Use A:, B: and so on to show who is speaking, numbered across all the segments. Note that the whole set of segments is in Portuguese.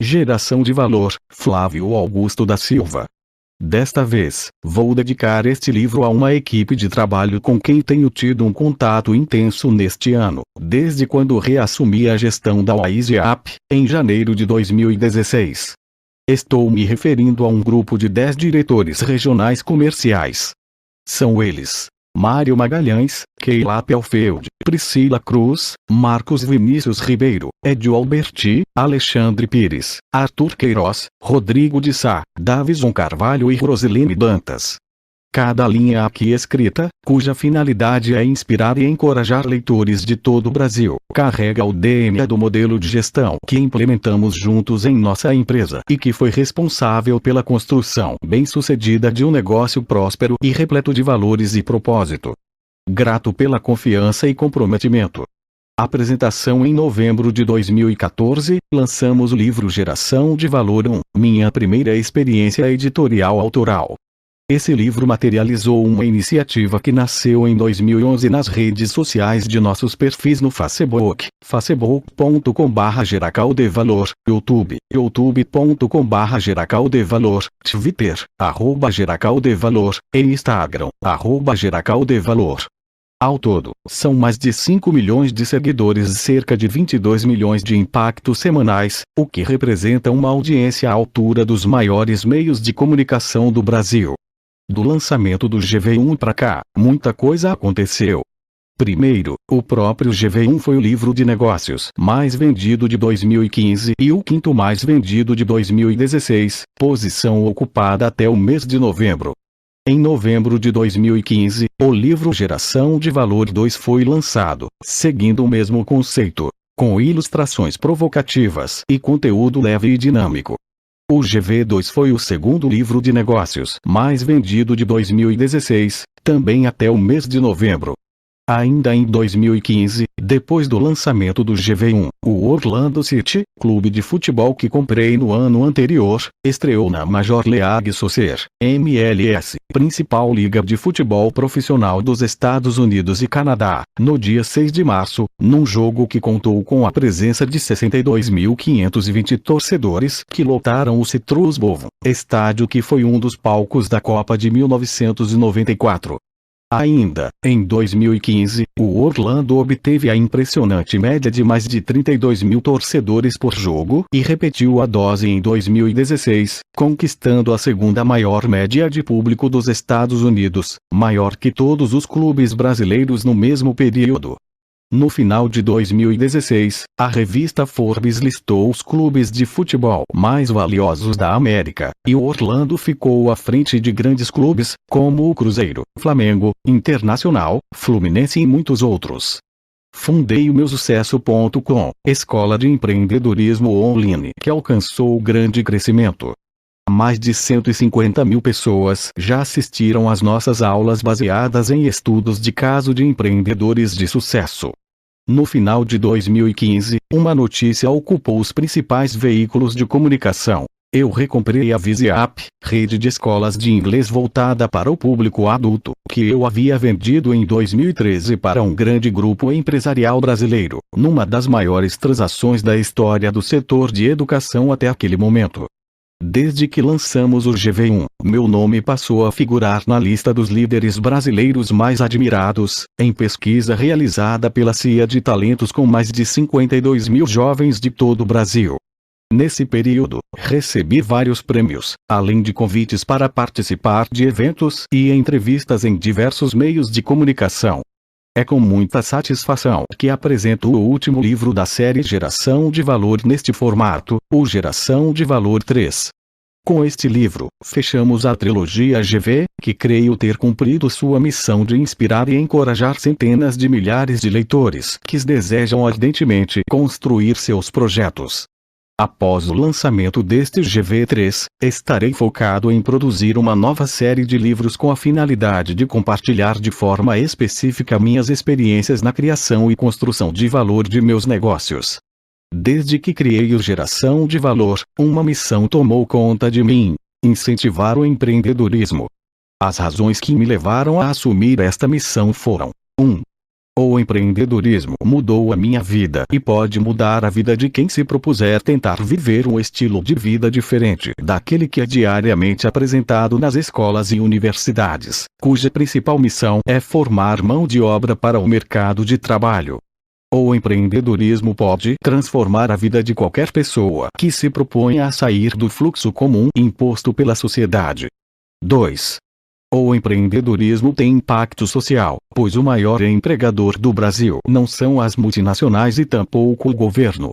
A: Geração de valor, Flávio Augusto da Silva. Desta vez, vou dedicar este livro a uma equipe de trabalho com quem tenho tido um contato intenso neste ano, desde quando reassumi a gestão da WhatsApp, em janeiro de 2016. Estou me referindo a um grupo de 10 diretores regionais comerciais. São eles: Mário Magalhães, Keila Pelfeld, Priscila Cruz, Marcos Vinícius Ribeiro, Edio Alberti, Alexandre Pires, Arthur Queiroz, Rodrigo de Sá, Davison Carvalho e Rosilene Dantas. Cada linha aqui escrita, cuja finalidade é inspirar e encorajar leitores de todo o Brasil, carrega o DNA do modelo de gestão que implementamos juntos em nossa empresa e que foi responsável pela construção bem-sucedida de um negócio próspero e repleto de valores e propósito. Grato pela confiança e comprometimento. Apresentação: em novembro de 2014, lançamos o livro Geração de Valor 1, minha primeira experiência editorial autoral. Esse livro materializou uma iniciativa que nasceu em 2011 nas redes sociais de nossos perfis no Facebook, facebook.com/geracaldevalor, YouTube, youtube.com/geracaldevalor, Twitter, @geracaldevalor, e Instagram, @geracaldevalor. Ao todo, são mais de 5 milhões de seguidores e cerca de 22 milhões de impactos semanais, o que representa uma audiência à altura dos maiores meios de comunicação do Brasil. Do lançamento do GV1 para cá, muita coisa aconteceu. Primeiro, o próprio GV1 foi o livro de negócios mais vendido de 2015 e o quinto mais vendido de 2016, posição ocupada até o mês de novembro. Em novembro de 2015, o livro Geração de Valor 2 foi lançado, seguindo o mesmo conceito, com ilustrações provocativas e conteúdo leve e dinâmico. O GV2 foi o segundo livro de negócios mais vendido de 2016, também até o mês de novembro. Ainda em 2015, depois do lançamento do GV1, o Orlando City, clube de futebol que comprei no ano anterior, estreou na Major League Soccer, MLS, principal liga de futebol profissional dos Estados Unidos e Canadá, no dia 6 de março, num jogo que contou com a presença de 62.520 torcedores que lotaram o Citrus Bowl, estádio que foi um dos palcos da Copa de 1994. Ainda, em 2015, o Orlando obteve a impressionante média de mais de 32 mil torcedores por jogo e repetiu a dose em 2016, conquistando a segunda maior média de público dos Estados Unidos, maior que todos os clubes brasileiros no mesmo período. No final de 2016, a revista Forbes listou os clubes de futebol mais valiosos da América, e o Orlando ficou à frente de grandes clubes, como o Cruzeiro, Flamengo, Internacional, Fluminense e muitos outros. Fundei o meusucesso.com, escola de empreendedorismo online que alcançou grande crescimento. Mais de 150 mil pessoas já assistiram às nossas aulas baseadas em estudos de caso de empreendedores de sucesso. No final de 2015, uma notícia ocupou os principais veículos de comunicação. Eu recomprei a WhatsApp, rede de escolas de inglês voltada para o público adulto, que eu havia vendido em 2013 para um grande grupo empresarial brasileiro, numa das maiores transações da história do setor de educação até aquele momento. Desde que lançamos o GV1, meu nome passou a figurar na lista dos líderes brasileiros mais admirados, em pesquisa realizada pela CIA de talentos com mais de 52 mil jovens de todo o Brasil. Nesse período, recebi vários prêmios, além de convites para participar de eventos e entrevistas em diversos meios de comunicação. É com muita satisfação que apresento o último livro da série Geração de Valor neste formato, o Geração de Valor 3. Com este livro, fechamos a trilogia GV, que creio ter cumprido sua missão de inspirar e encorajar centenas de milhares de leitores que desejam ardentemente construir seus projetos. Após o lançamento deste GV3, estarei focado em produzir uma nova série de livros com a finalidade de compartilhar de forma específica minhas experiências na criação e construção de valor de meus negócios. Desde que criei o Geração de Valor, uma missão tomou conta de mim: incentivar o empreendedorismo. As razões que me levaram a assumir esta missão foram: 1. O empreendedorismo mudou a minha vida e pode mudar a vida de quem se propuser tentar viver um estilo de vida diferente daquele que é diariamente apresentado nas escolas e universidades, cuja principal missão é formar mão de obra para o mercado de trabalho. O empreendedorismo pode transformar a vida de qualquer pessoa que se propõe a sair do fluxo comum imposto pela sociedade. 2. O empreendedorismo tem impacto social, pois o maior empregador do Brasil não são as multinacionais e tampouco o governo.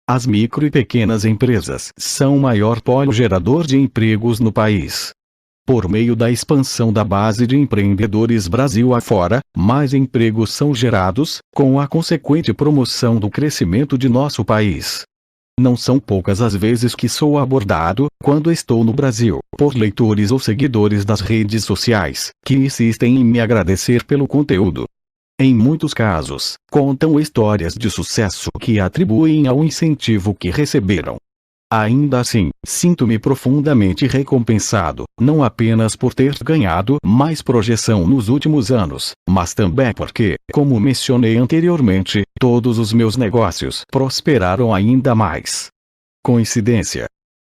A: As micro e pequenas empresas são o maior polo gerador de empregos no país. Por meio da expansão da base de empreendedores Brasil afora, mais empregos são gerados, com a consequente promoção do crescimento de nosso país. Não são poucas as vezes que sou abordado, quando estou no Brasil, por leitores ou seguidores das redes sociais, que insistem em me agradecer pelo conteúdo. Em muitos casos, contam histórias de sucesso que atribuem ao incentivo que receberam. Ainda assim, sinto-me profundamente recompensado, não apenas por ter ganhado mais projeção nos últimos anos, mas também porque, como mencionei anteriormente, todos os meus negócios prosperaram ainda mais. Coincidência?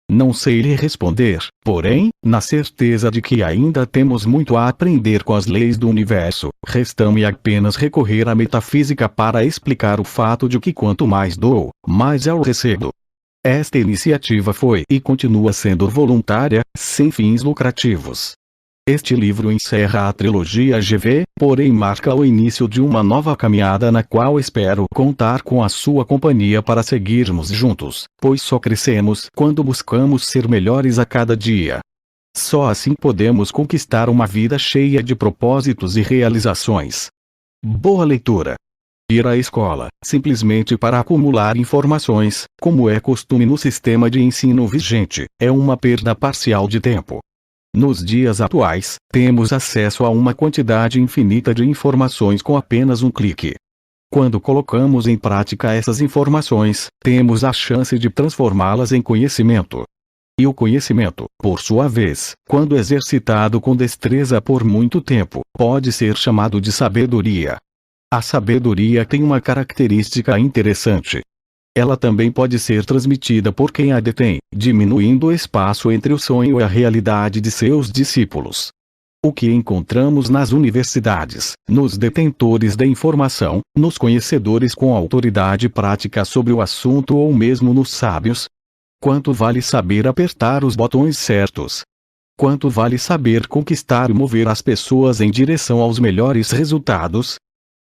A: Não sei lhe responder, porém, na certeza de que ainda temos muito a aprender com as leis do universo, resta-me apenas recorrer à metafísica para explicar o fato de que quanto mais dou, mais eu recebo. Esta iniciativa foi e continua sendo voluntária, sem fins lucrativos. Este livro encerra a trilogia GV, porém marca o início de uma nova caminhada na qual espero contar com a sua companhia para seguirmos juntos, pois só crescemos quando buscamos ser melhores a cada dia. Só assim podemos conquistar uma vida cheia de propósitos e realizações. Boa leitura! Ir à escola, simplesmente para acumular informações, como é costume no sistema de ensino vigente, é uma perda parcial de tempo. Nos dias atuais, temos acesso a uma quantidade infinita de informações com apenas um clique. Quando colocamos em prática essas informações, temos a chance de transformá-las em conhecimento. E o conhecimento, por sua vez, quando exercitado com destreza por muito tempo, pode ser chamado de sabedoria. A sabedoria tem uma característica interessante. Ela também pode ser transmitida por quem a detém, diminuindo o espaço entre o sonho e a realidade de seus discípulos. O que encontramos nas universidades, nos detentores da informação, nos conhecedores com autoridade prática sobre o assunto ou mesmo nos sábios? Quanto vale saber apertar os botões certos? Quanto vale saber conquistar e mover as pessoas em direção aos melhores resultados?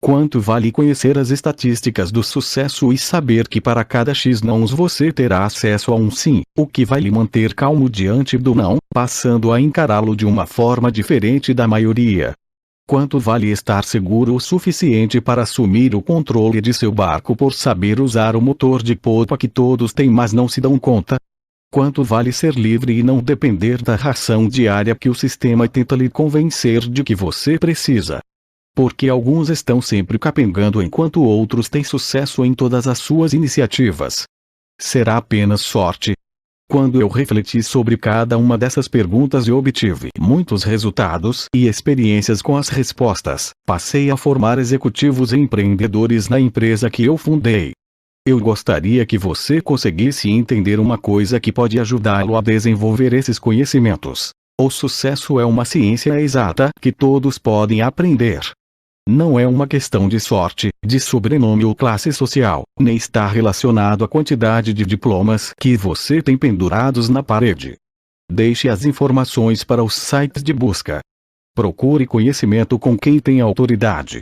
A: Quanto vale conhecer as estatísticas do sucesso e saber que para cada X nãos você terá acesso a um sim, o que vai lhe manter calmo diante do não, passando a encará-lo de uma forma diferente da maioria? Quanto vale estar seguro o suficiente para assumir o controle de seu barco por saber usar o motor de polpa que todos têm mas não se dão conta? Quanto vale ser livre e não depender da ração diária que o sistema tenta lhe convencer de que você precisa? Porque alguns estão sempre capengando enquanto outros têm sucesso em todas as suas iniciativas. Será apenas sorte? Quando eu refleti sobre cada uma dessas perguntas e obtive muitos resultados e experiências com as respostas, passei a formar executivos e empreendedores na empresa que eu fundei. Eu gostaria que você conseguisse entender uma coisa que pode ajudá-lo a desenvolver esses conhecimentos. O sucesso é uma ciência exata que todos podem aprender. Não é uma questão de sorte, de sobrenome ou classe social, nem está relacionado à quantidade de diplomas que você tem pendurados na parede. Deixe as informações para os sites de busca. Procure conhecimento com quem tem autoridade.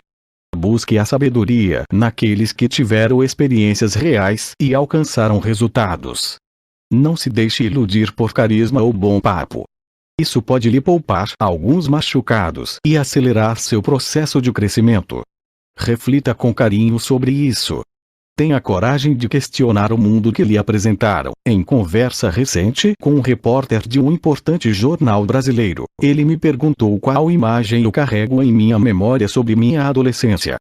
A: Busque a sabedoria naqueles que tiveram experiências reais e alcançaram resultados. Não se deixe iludir por carisma ou bom papo. Isso pode lhe poupar alguns machucados e acelerar seu processo de crescimento. Reflita com carinho sobre isso. Tenha coragem de questionar o mundo que lhe apresentaram. Em conversa recente com um repórter de um importante jornal brasileiro, ele me perguntou qual imagem eu carrego em minha memória sobre minha adolescência.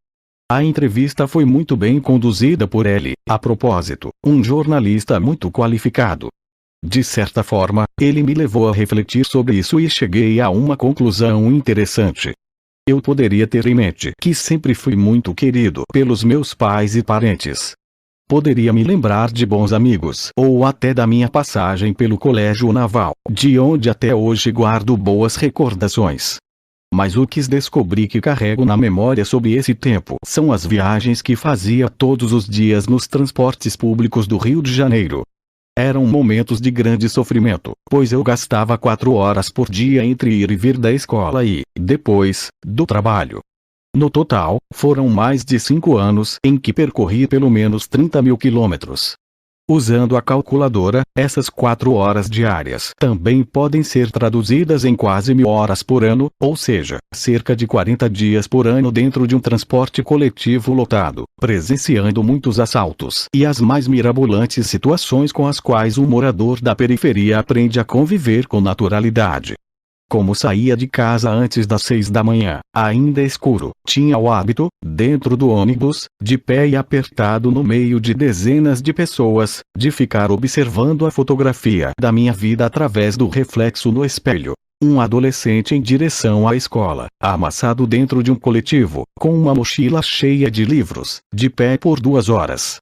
A: A entrevista foi muito bem conduzida por ele, a propósito, um jornalista muito qualificado. De certa forma, ele me levou a refletir sobre isso e cheguei a uma conclusão interessante. Eu poderia ter em mente que sempre fui muito querido pelos meus pais e parentes. Poderia me lembrar de bons amigos ou até da minha passagem pelo colégio naval, de onde até hoje guardo boas recordações. Mas o que descobri que carrego na memória sobre esse tempo são as viagens que fazia todos os dias nos transportes públicos do Rio de Janeiro. Eram momentos de grande sofrimento, pois eu gastava 4 horas por dia entre ir e vir da escola e, depois, do trabalho. No total, foram mais de 5 anos em que percorri pelo menos 30 mil quilômetros. Usando a calculadora, essas 4 horas diárias também podem ser traduzidas em quase 1.000 horas por ano, ou seja, cerca de 40 dias por ano dentro de um transporte coletivo lotado, presenciando muitos assaltos e as mais mirabolantes situações com as quais um morador da periferia aprende a conviver com naturalidade. Como saía de casa antes das 6 da manhã, ainda escuro, tinha o hábito, dentro do ônibus, de pé e apertado no meio de dezenas de pessoas, de ficar observando a fotografia da minha vida através do reflexo no espelho. Um adolescente em direção à escola, amassado dentro de um coletivo, com uma mochila cheia de livros, de pé por 2 horas.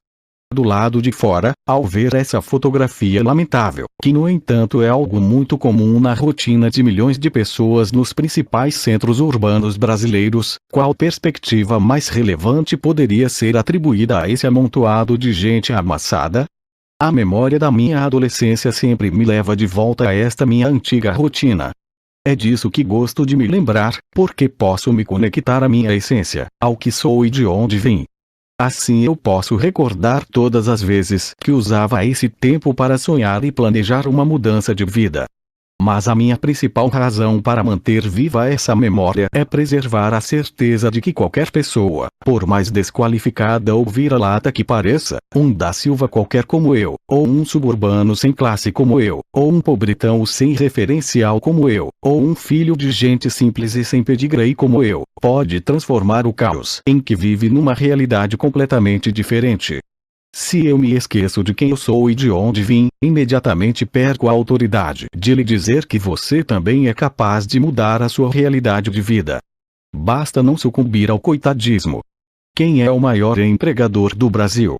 A: Do lado de fora, ao ver essa fotografia lamentável, que no entanto é algo muito comum na rotina de milhões de pessoas nos principais centros urbanos brasileiros, qual perspectiva mais relevante poderia ser atribuída a esse amontoado de gente amassada? A memória da minha adolescência sempre me leva de volta a esta minha antiga rotina. É disso que gosto de me lembrar, porque posso me conectar à minha essência, ao que sou e de onde vim. Assim eu posso recordar todas as vezes que usava esse tempo para sonhar e planejar uma mudança de vida. Mas a minha principal razão para manter viva essa memória é preservar a certeza de que qualquer pessoa, por mais desqualificada ou vira-lata que pareça, um da Silva qualquer como eu, ou um suburbano sem classe como eu, ou um pobretão sem referencial como eu, ou um filho de gente simples e sem pedigree como eu, pode transformar o caos em que vive numa realidade completamente diferente. Se eu me esqueço de quem eu sou e de onde vim, imediatamente perco a autoridade de lhe dizer que você também é capaz de mudar a sua realidade de vida. Basta não sucumbir ao coitadismo. Quem é o maior empregador do Brasil?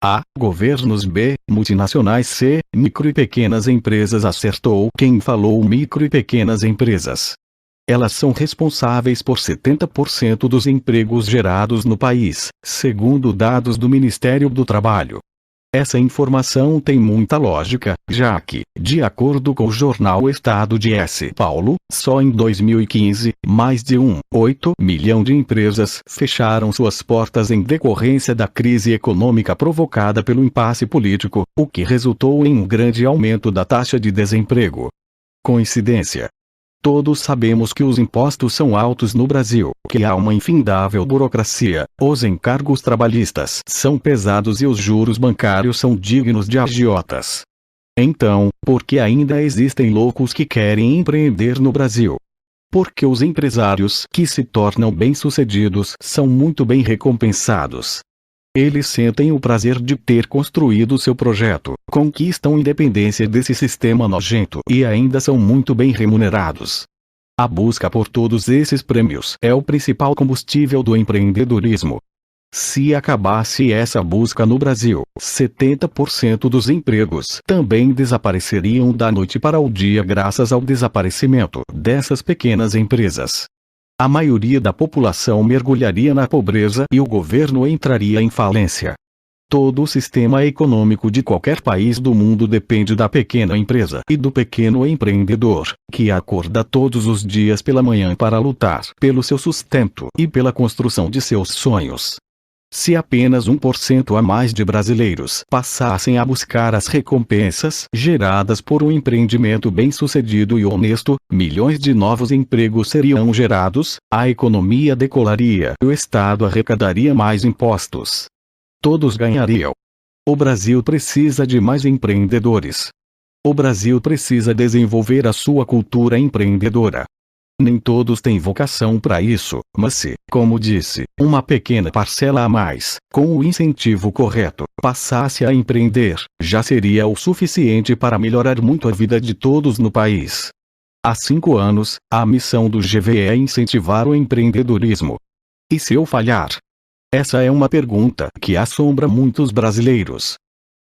A: A. Governos. B. Multinacionais. C. Micro e pequenas empresas. Acertou quem falou micro e pequenas empresas. Elas são responsáveis por 70% dos empregos gerados no país, segundo dados do Ministério do Trabalho. Essa informação tem muita lógica, já que, de acordo com o jornal Estado de S. Paulo, só em 2015, mais de 1,8 milhão de empresas fecharam suas portas em decorrência da crise econômica provocada pelo impasse político, o que resultou em um grande aumento da taxa de desemprego. Coincidência? Todos sabemos que os impostos são altos no Brasil, que há uma infindável burocracia, os encargos trabalhistas são pesados e os juros bancários são dignos de agiotas. Então, por que ainda existem loucos que querem empreender no Brasil? Porque os empresários que se tornam bem-sucedidos são muito bem recompensados. Eles sentem o prazer de ter construído seu projeto, conquistam independência desse sistema nojento e ainda são muito bem remunerados. A busca por todos esses prêmios é o principal combustível do empreendedorismo. Se acabasse essa busca no Brasil, 70% dos empregos também desapareceriam da noite para o dia graças ao desaparecimento dessas pequenas empresas. A maioria da população mergulharia na pobreza e o governo entraria em falência. Todo o sistema econômico de qualquer país do mundo depende da pequena empresa e do pequeno empreendedor, que acorda todos os dias pela manhã para lutar pelo seu sustento e pela construção de seus sonhos. Se apenas 1% a mais de brasileiros passassem a buscar as recompensas geradas por um empreendimento bem-sucedido e honesto, milhões de novos empregos seriam gerados, a economia decolaria e o Estado arrecadaria mais impostos. Todos ganhariam. O Brasil precisa de mais empreendedores. O Brasil precisa desenvolver a sua cultura empreendedora. Nem todos têm vocação para isso, mas se, como disse, uma pequena parcela a mais, com o incentivo correto, passasse a empreender, já seria o suficiente para melhorar muito a vida de todos no país. Há 5 anos, a missão do GV é incentivar o empreendedorismo. E se eu falhar? Essa é uma pergunta que assombra muitos brasileiros.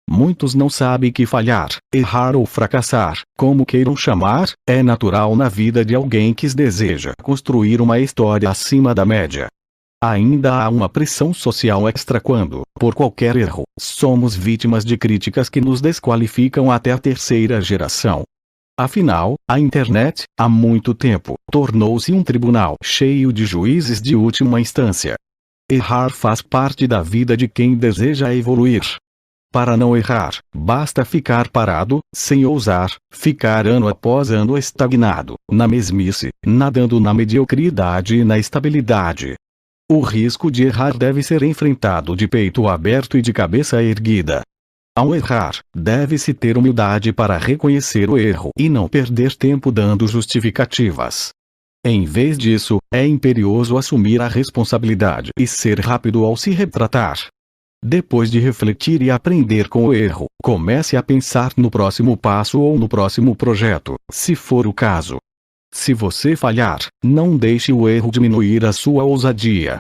A: Muitos não sabem que falhar, errar ou fracassar, como queiram chamar, é natural na vida de alguém que deseja construir uma história acima da média. Ainda há uma pressão social extra quando, por qualquer erro, somos vítimas de críticas que nos desqualificam até a terceira geração. Afinal, a internet, há muito tempo, tornou-se um tribunal cheio de juízes de última instância. Errar faz parte da vida de quem deseja evoluir. Para não errar, basta ficar parado, sem ousar, ficar ano após ano estagnado, na mesmice, nadando na mediocridade e na estabilidade. O risco de errar deve ser enfrentado de peito aberto e de cabeça erguida. Ao errar, deve-se ter humildade para reconhecer o erro e não perder tempo dando justificativas. Em vez disso, é imperioso assumir a responsabilidade e ser rápido ao se retratar. Depois de refletir e aprender com o erro, comece a pensar no próximo passo ou no próximo projeto, se for o caso. Se você falhar, não deixe o erro diminuir a sua ousadia.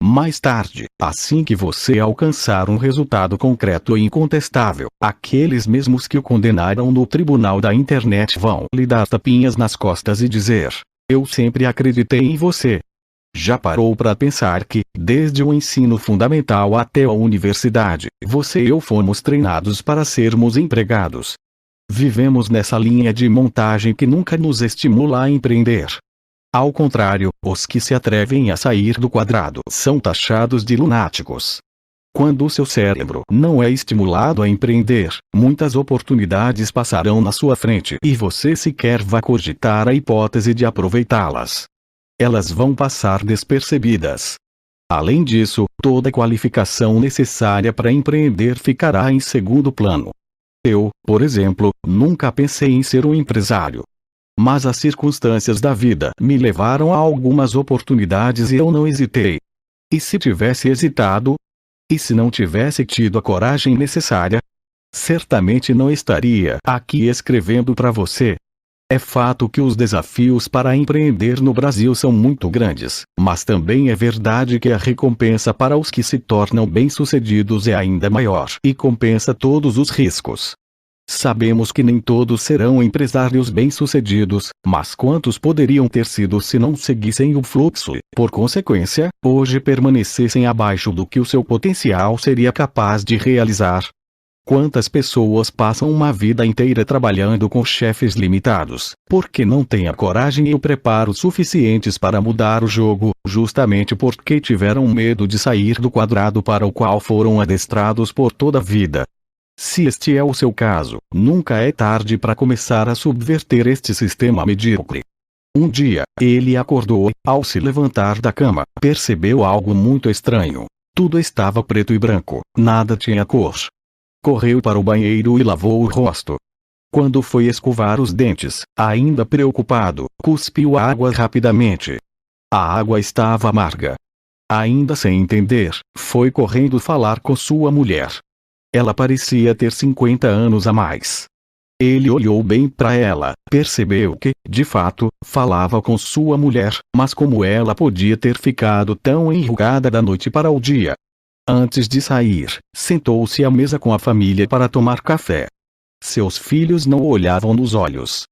A: Mais tarde, assim que você alcançar um resultado concreto e incontestável, aqueles mesmos que o condenaram no tribunal da internet vão lhe dar tapinhas nas costas e dizer: "Eu sempre acreditei em você." Já parou para pensar que, desde o ensino fundamental até a universidade, você e eu fomos treinados para sermos empregados? Vivemos nessa linha de montagem que nunca nos estimula a empreender. Ao contrário, os que se atrevem a sair do quadrado são taxados de lunáticos. Quando o seu cérebro não é estimulado a empreender, muitas oportunidades passarão na sua frente e você sequer vai cogitar a hipótese de aproveitá-las. Elas vão passar despercebidas. Além disso, toda qualificação necessária para empreender ficará em segundo plano. Eu, por exemplo, nunca pensei em ser um empresário. Mas as circunstâncias da vida me levaram a algumas oportunidades e eu não hesitei. E se tivesse hesitado? E se não tivesse tido a coragem necessária? Certamente não estaria aqui escrevendo para você. É fato que os desafios para empreender no Brasil são muito grandes, mas também é verdade que a recompensa para os que se tornam bem-sucedidos é ainda maior e compensa todos os riscos. Sabemos que nem todos serão empresários bem-sucedidos, mas quantos poderiam ter sido se não seguissem o fluxo e, por consequência, hoje permanecessem abaixo do que o seu potencial seria capaz de realizar? Quantas pessoas passam uma vida inteira trabalhando com chefes limitados, porque não têm a coragem e o preparo suficientes para mudar o jogo, justamente porque tiveram medo de sair do quadrado para o qual foram adestrados por toda a vida? Se este é o seu caso, nunca é tarde para começar a subverter este sistema medíocre. Um dia, ele acordou e, ao se levantar da cama, percebeu algo muito estranho. Tudo estava preto e branco, nada tinha cor. Correu para o banheiro e lavou o rosto. Quando foi escovar os dentes, ainda preocupado, cuspiu a água rapidamente. A água estava amarga. Ainda sem entender, foi correndo falar com sua mulher. Ela parecia ter 50 anos a mais. Ele olhou bem para ela, percebeu que, de fato, falava com sua mulher, mas como ela podia ter ficado tão enrugada da noite para o dia? Antes de sair, sentou-se à mesa com a família para tomar café. Seus filhos não o olhavam nos olhos.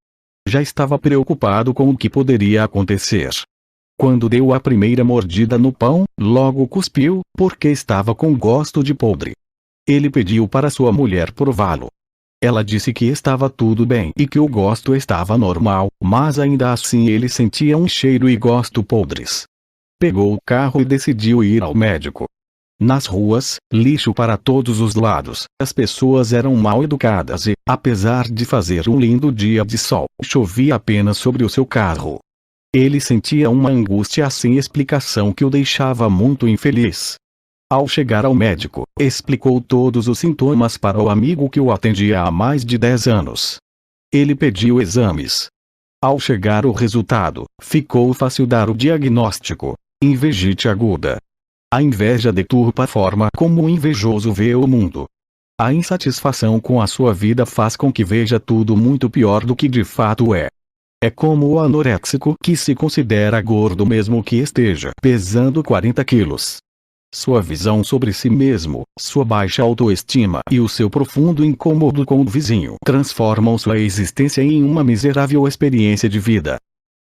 A: Já estava preocupado com o que poderia acontecer. Quando deu a primeira mordida no pão, logo cuspiu, porque estava com gosto de podre. Ele pediu para sua mulher prová-lo. Ela disse que estava tudo bem e que o gosto estava normal, mas ainda assim ele sentia um cheiro e gosto podres. Pegou o carro e decidiu ir ao médico. Nas ruas, lixo para todos os lados, as pessoas eram mal educadas e, apesar de fazer um lindo dia de sol, chovia apenas sobre o seu carro. Ele sentia uma angústia sem explicação que o deixava muito infeliz. Ao chegar ao médico, explicou todos os sintomas para o amigo que o atendia há mais de 10 anos. Ele pediu exames. Ao chegar o resultado, ficou fácil dar o diagnóstico: invejite aguda. A inveja deturpa a forma como o invejoso vê o mundo. A insatisfação com a sua vida faz com que veja tudo muito pior do que de fato é. É como o anoréxico que se considera gordo mesmo que esteja pesando 40 quilos. Sua visão sobre si mesmo, sua baixa autoestima e o seu profundo incômodo com o vizinho transformam sua existência em uma miserável experiência de vida.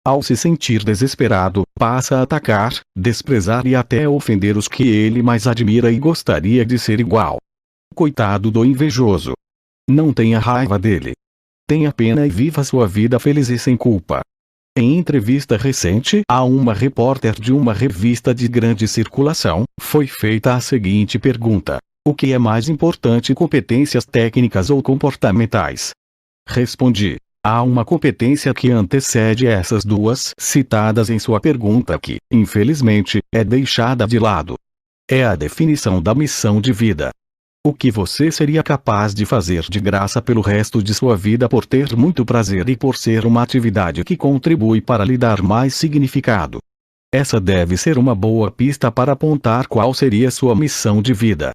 A: Ao se sentir desesperado, passa a atacar, desprezar e até ofender os que ele mais admira e gostaria de ser igual. Coitado do invejoso. Não tenha raiva dele. Tenha pena e viva sua vida feliz e sem culpa. Em entrevista recente a uma repórter de uma revista de grande circulação, foi feita a seguinte pergunta: o que é mais importante, competências técnicas ou comportamentais? Respondi: há uma competência que antecede essas duas citadas em sua pergunta que, infelizmente, é deixada de lado. É a definição da missão de vida. O que você seria capaz de fazer de graça pelo resto de sua vida por ter muito prazer e por ser uma atividade que contribui para lhe dar mais significado. Essa deve ser uma boa pista para apontar qual seria sua missão de vida.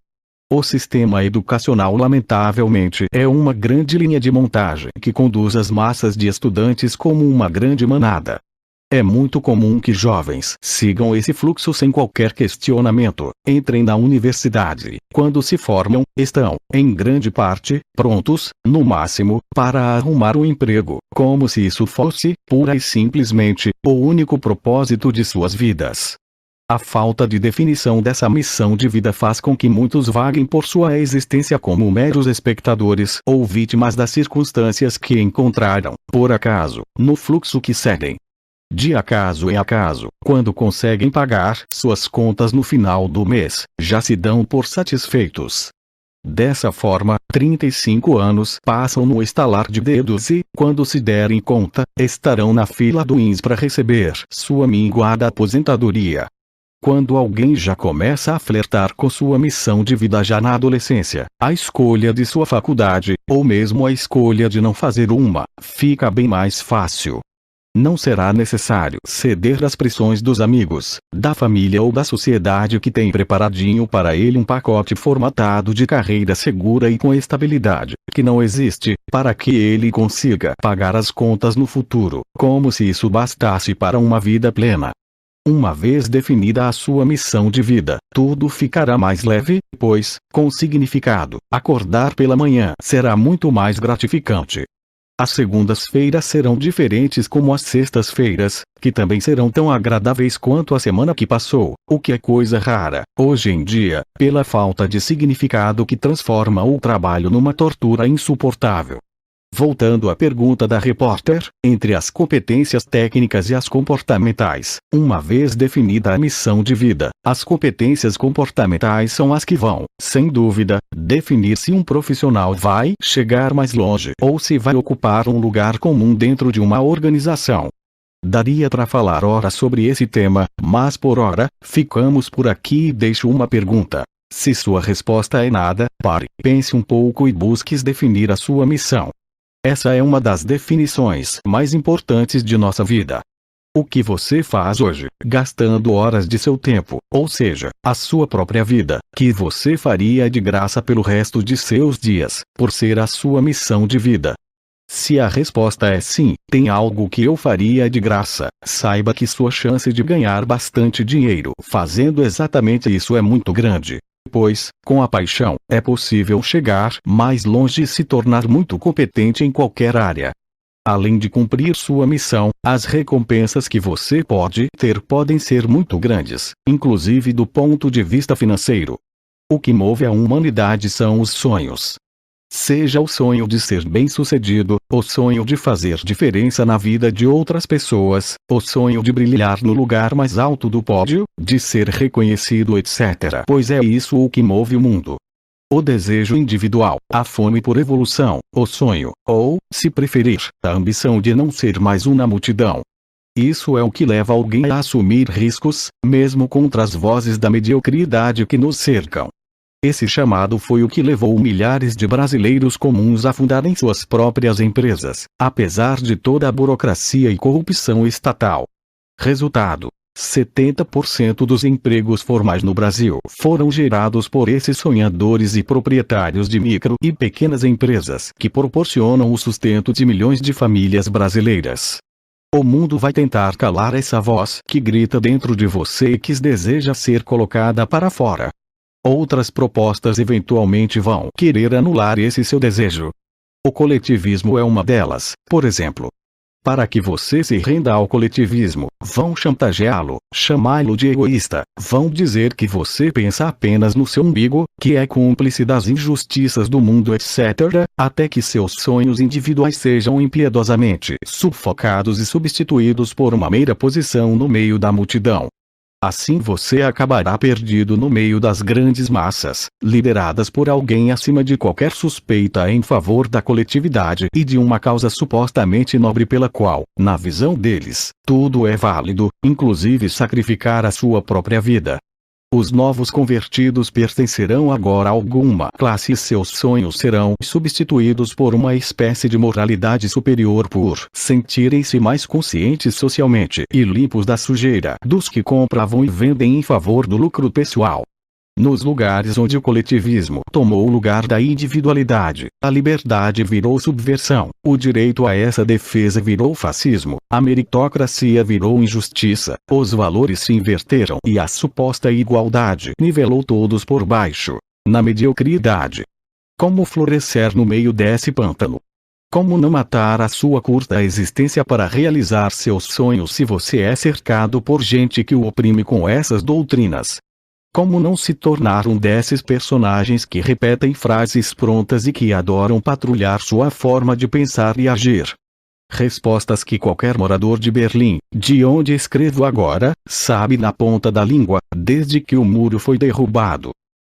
A: O sistema educacional, lamentavelmente, é uma grande linha de montagem que conduz as massas de estudantes como uma grande manada. É muito comum que jovens sigam esse fluxo sem qualquer questionamento, entrem na universidade, quando se formam, estão, em grande parte, prontos, no máximo, para arrumar um emprego, como se isso fosse, pura e simplesmente, o único propósito de suas vidas. A falta de definição dessa missão de vida faz com que muitos vaguem por sua existência como meros espectadores ou vítimas das circunstâncias que encontraram, por acaso, no fluxo que seguem. De acaso em acaso, quando conseguem pagar suas contas no final do mês, já se dão por satisfeitos. Dessa forma, 35 anos passam no estalar de dedos e, quando se derem conta, estarão na fila do INSS para receber sua minguada aposentadoria. Quando alguém já começa a flertar com sua missão de vida já na adolescência, a escolha de sua faculdade, ou mesmo a escolha de não fazer uma, fica bem mais fácil. Não será necessário ceder às pressões dos amigos, da família ou da sociedade que tem preparadinho para ele um pacote formatado de carreira segura e com estabilidade, que não existe, para que ele consiga pagar as contas no futuro, como se isso bastasse para uma vida plena. Uma vez definida a sua missão de vida, tudo ficará mais leve, pois, com significado, acordar pela manhã será muito mais gratificante. As segundas-feiras serão diferentes como as sextas-feiras, que também serão tão agradáveis quanto a semana que passou, o que é coisa rara, hoje em dia, pela falta de significado que transforma o trabalho numa tortura insuportável. Voltando à pergunta da repórter, entre as competências técnicas e as comportamentais, uma vez definida a missão de vida, as competências comportamentais são as que vão, sem dúvida, definir se um profissional vai chegar mais longe ou se vai ocupar um lugar comum dentro de uma organização. Daria para falar horas sobre esse tema, mas por hora, ficamos por aqui e deixo uma pergunta. Se sua resposta é nada, pare, pense um pouco e busque definir a sua missão. Essa é uma das definições mais importantes de nossa vida. O que você faz hoje, gastando horas de seu tempo, ou seja, a sua própria vida, que você faria de graça pelo resto de seus dias, por ser a sua missão de vida? Se a resposta é sim, tem algo que eu faria de graça, saiba que sua chance de ganhar bastante dinheiro fazendo exatamente isso é muito grande. Pois, com a paixão, é possível chegar mais longe e se tornar muito competente em qualquer área. Além de cumprir sua missão, as recompensas que você pode ter podem ser muito grandes, inclusive do ponto de vista financeiro. O que move a humanidade são os sonhos. Seja o sonho de ser bem-sucedido, o sonho de fazer diferença na vida de outras pessoas, o sonho de brilhar no lugar mais alto do pódio, de ser reconhecido, etc. Pois é isso o que move o mundo. O desejo individual, a fome por evolução, o sonho, ou, se preferir, a ambição de não ser mais uma multidão. Isso é o que leva alguém a assumir riscos, mesmo contra as vozes da mediocridade que nos cercam. Esse chamado foi o que levou milhares de brasileiros comuns a fundarem suas próprias empresas, apesar de toda a burocracia e corrupção estatal. Resultado: 70% dos empregos formais no Brasil foram gerados por esses sonhadores e proprietários de micro e pequenas empresas que proporcionam o sustento de milhões de famílias brasileiras. O mundo vai tentar calar essa voz que grita dentro de você e que deseja ser colocada para fora. Outras propostas eventualmente vão querer anular esse seu desejo. O coletivismo é uma delas, por exemplo. Para que você se renda ao coletivismo, vão chantageá-lo, chamá-lo de egoísta, vão dizer que você pensa apenas no seu umbigo, que é cúmplice das injustiças do mundo, etc., até que seus sonhos individuais sejam impiedosamente sufocados e substituídos por uma mera posição no meio da multidão. Assim você acabará perdido no meio das grandes massas, lideradas por alguém acima de qualquer suspeita em favor da coletividade e de uma causa supostamente nobre pela qual, na visão deles, tudo é válido, inclusive sacrificar a sua própria vida. Os novos convertidos pertencerão agora a alguma classe e seus sonhos serão substituídos por uma espécie de moralidade superior por sentirem-se mais conscientes socialmente e limpos da sujeira dos que compravam e vendem em favor do lucro pessoal. Nos lugares onde o coletivismo tomou o lugar da individualidade, a liberdade virou subversão, o direito a essa defesa virou fascismo, a meritocracia virou injustiça, os valores se inverteram e a suposta igualdade nivelou todos por baixo, na mediocridade. Como florescer no meio desse pântano? Como não matar a sua curta existência para realizar seus sonhos se você é cercado por gente que o oprime com essas doutrinas? Como não se tornar um desses personagens que repetem frases prontas e que adoram patrulhar sua forma de pensar e agir? Respostas que qualquer morador de Berlim, de onde escrevo agora, sabe na ponta da língua, desde que o muro foi derrubado.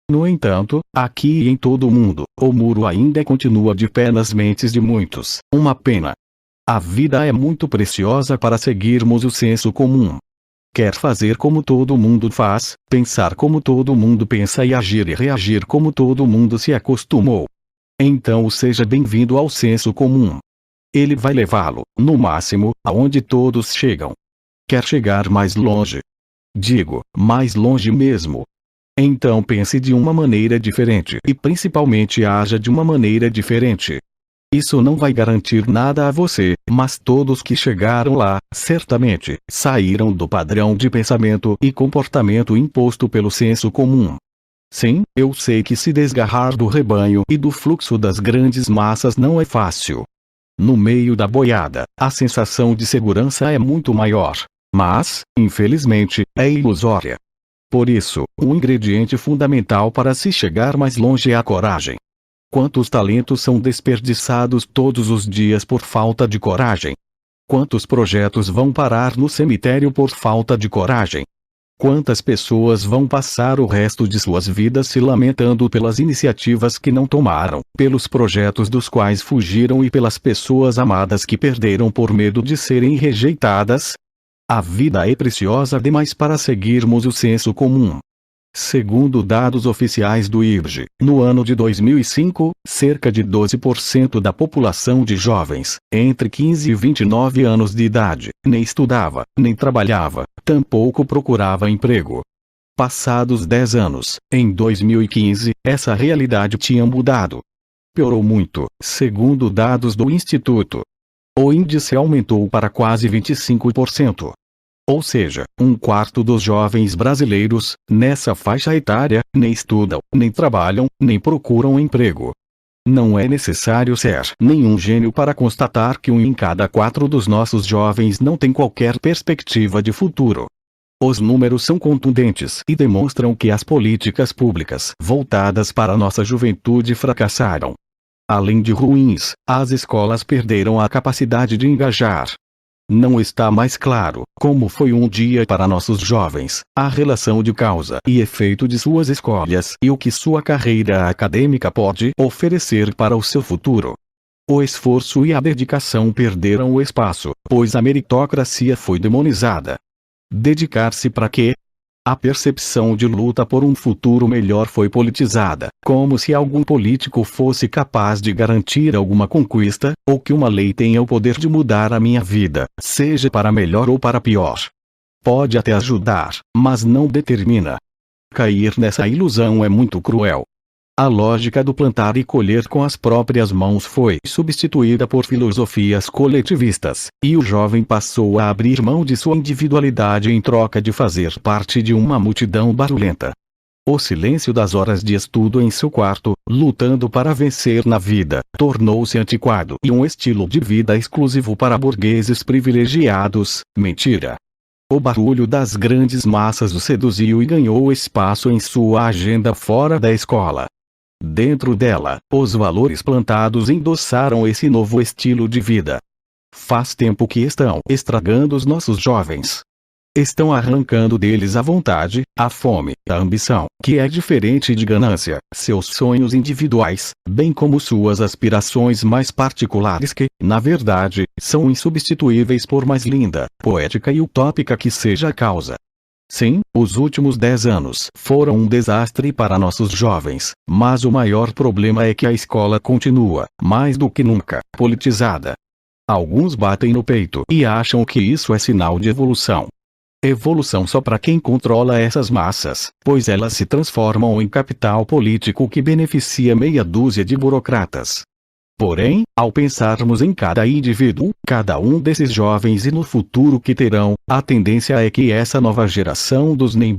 A: No entanto, aqui e em todo o mundo, o muro ainda continua de pé nas mentes de muitos. Uma pena. A vida é muito preciosa para seguirmos o senso comum. Quer fazer como todo mundo faz, pensar como todo mundo pensa e agir e reagir como todo mundo se acostumou. Então seja bem-vindo ao senso comum. Ele vai levá-lo, no máximo, aonde todos chegam. Quer chegar mais longe? Digo, mais longe mesmo. Então pense de uma maneira diferente e principalmente haja de uma maneira diferente. Isso não vai garantir nada a você, mas todos que chegaram lá, certamente, saíram do padrão de pensamento e comportamento imposto pelo senso comum. Sim, eu sei que se desgarrar do rebanho e do fluxo das grandes massas não é fácil. No meio da boiada, a sensação de segurança é muito maior, mas, infelizmente, é ilusória. Por isso, um ingrediente fundamental para se chegar mais longe é a coragem. Quantos talentos são desperdiçados todos os dias por falta de coragem? Quantos projetos vão parar no cemitério por falta de coragem? Quantas pessoas vão passar o resto de suas vidas se lamentando pelas iniciativas que não tomaram, pelos projetos dos quais fugiram e pelas pessoas amadas que perderam por medo de serem rejeitadas? A vida é preciosa demais para seguirmos o senso comum. Segundo dados oficiais do IBGE, no ano de 2005, cerca de 12% da população de jovens, entre 15 e 29 anos de idade, nem estudava, nem trabalhava, tampouco procurava emprego. Passados 10 anos, em 2015, essa realidade tinha mudado. Piorou muito, segundo dados do Instituto. O índice aumentou para quase 25%. Ou seja, um quarto dos jovens brasileiros, nessa faixa etária, nem estudam, nem trabalham, nem procuram emprego. Não é necessário ser nenhum gênio para constatar que 1 em cada 4 dos nossos jovens não tem qualquer perspectiva de futuro. Os números são contundentes e demonstram que as políticas públicas voltadas para a nossa juventude fracassaram. Além de ruins, as escolas perderam a capacidade de engajar. Não está mais claro, como foi um dia para nossos jovens, a relação de causa e efeito de suas escolhas e o que sua carreira acadêmica pode oferecer para o seu futuro. O esforço e a dedicação perderam o espaço, pois a meritocracia foi demonizada. Dedicar-se para quê? A percepção de luta por um futuro melhor foi politizada, como se algum político fosse capaz de garantir alguma conquista, ou que uma lei tenha o poder de mudar a minha vida, seja para melhor ou para pior. Pode até ajudar, mas não determina. Cair nessa ilusão é muito cruel. A lógica do plantar e colher com as próprias mãos foi substituída por filosofias coletivistas, e o jovem passou a abrir mão de sua individualidade em troca de fazer parte de uma multidão barulhenta. O silêncio das horas de estudo em seu quarto, lutando para vencer na vida, tornou-se antiquado e um estilo de vida exclusivo para burgueses privilegiados. Mentira. O barulho das grandes massas o seduziu e ganhou espaço em sua agenda fora da escola. Dentro dela, os valores plantados endossaram esse novo estilo de vida. Faz tempo que estão estragando os nossos jovens. Estão arrancando deles a vontade, a fome, a ambição, que é diferente de ganância, seus sonhos individuais, bem como suas aspirações mais particulares que, na verdade, são insubstituíveis por mais linda, poética e utópica que seja a causa. Sim, os últimos 10 anos foram um desastre para nossos jovens, mas o maior problema é que a escola continua, mais do que nunca, politizada. Alguns batem no peito e acham que isso é sinal de evolução. Evolução só para quem controla essas massas, pois elas se transformam em capital político que beneficia meia dúzia de burocratas. Porém, ao pensarmos em cada indivíduo, cada um desses jovens e no futuro que terão, a tendência é que essa nova geração dos nem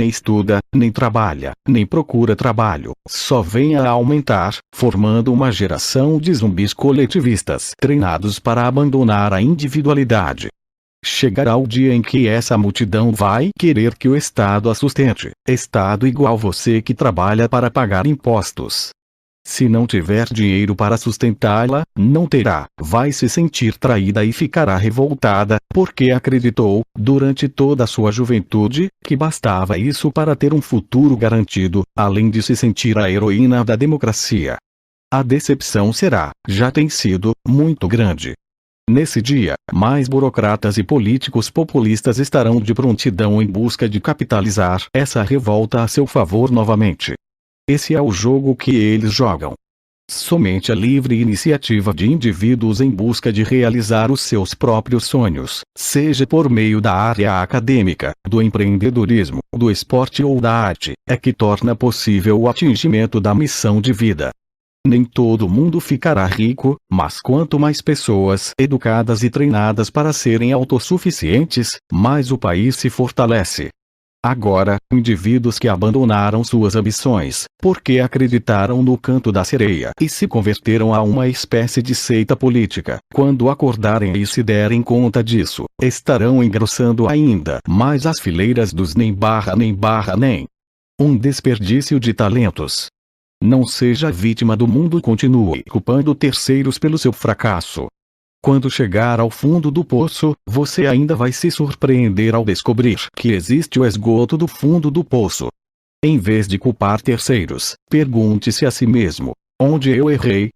A: estuda, nem trabalha, nem procura trabalho, só venha a aumentar, formando uma geração de zumbis coletivistas treinados para abandonar a individualidade. Chegará o dia em que essa multidão vai querer que o Estado a sustente, Estado igual você que trabalha para pagar impostos. Se não tiver dinheiro para sustentá-la, não terá, vai se sentir traída e ficará revoltada, porque acreditou, durante toda a sua juventude, que bastava isso para ter um futuro garantido, além de se sentir a heroína da democracia. A decepção será, já tem sido, muito grande. Nesse dia, mais burocratas e políticos populistas estarão de prontidão em busca de capitalizar essa revolta a seu favor novamente. Esse é o jogo que eles jogam. Somente a livre iniciativa de indivíduos em busca de realizar os seus próprios sonhos, seja por meio da área acadêmica, do empreendedorismo, do esporte ou da arte, é que torna possível o atingimento da missão de vida. Nem todo mundo ficará rico, mas quanto mais pessoas educadas e treinadas para serem autossuficientes, mais o país se fortalece. Agora, indivíduos que abandonaram suas ambições, porque acreditaram no canto da sereia e se converteram a uma espécie de seita política, quando acordarem e se derem conta disso, estarão engrossando ainda mais as fileiras dos nem. Um desperdício de talentos. Não seja vítima do mundo, continue culpando terceiros pelo seu fracasso. Quando chegar ao fundo do poço, você ainda vai se surpreender ao descobrir que existe o esgoto do fundo do poço. Em vez de culpar terceiros, pergunte-se a si mesmo: onde eu errei?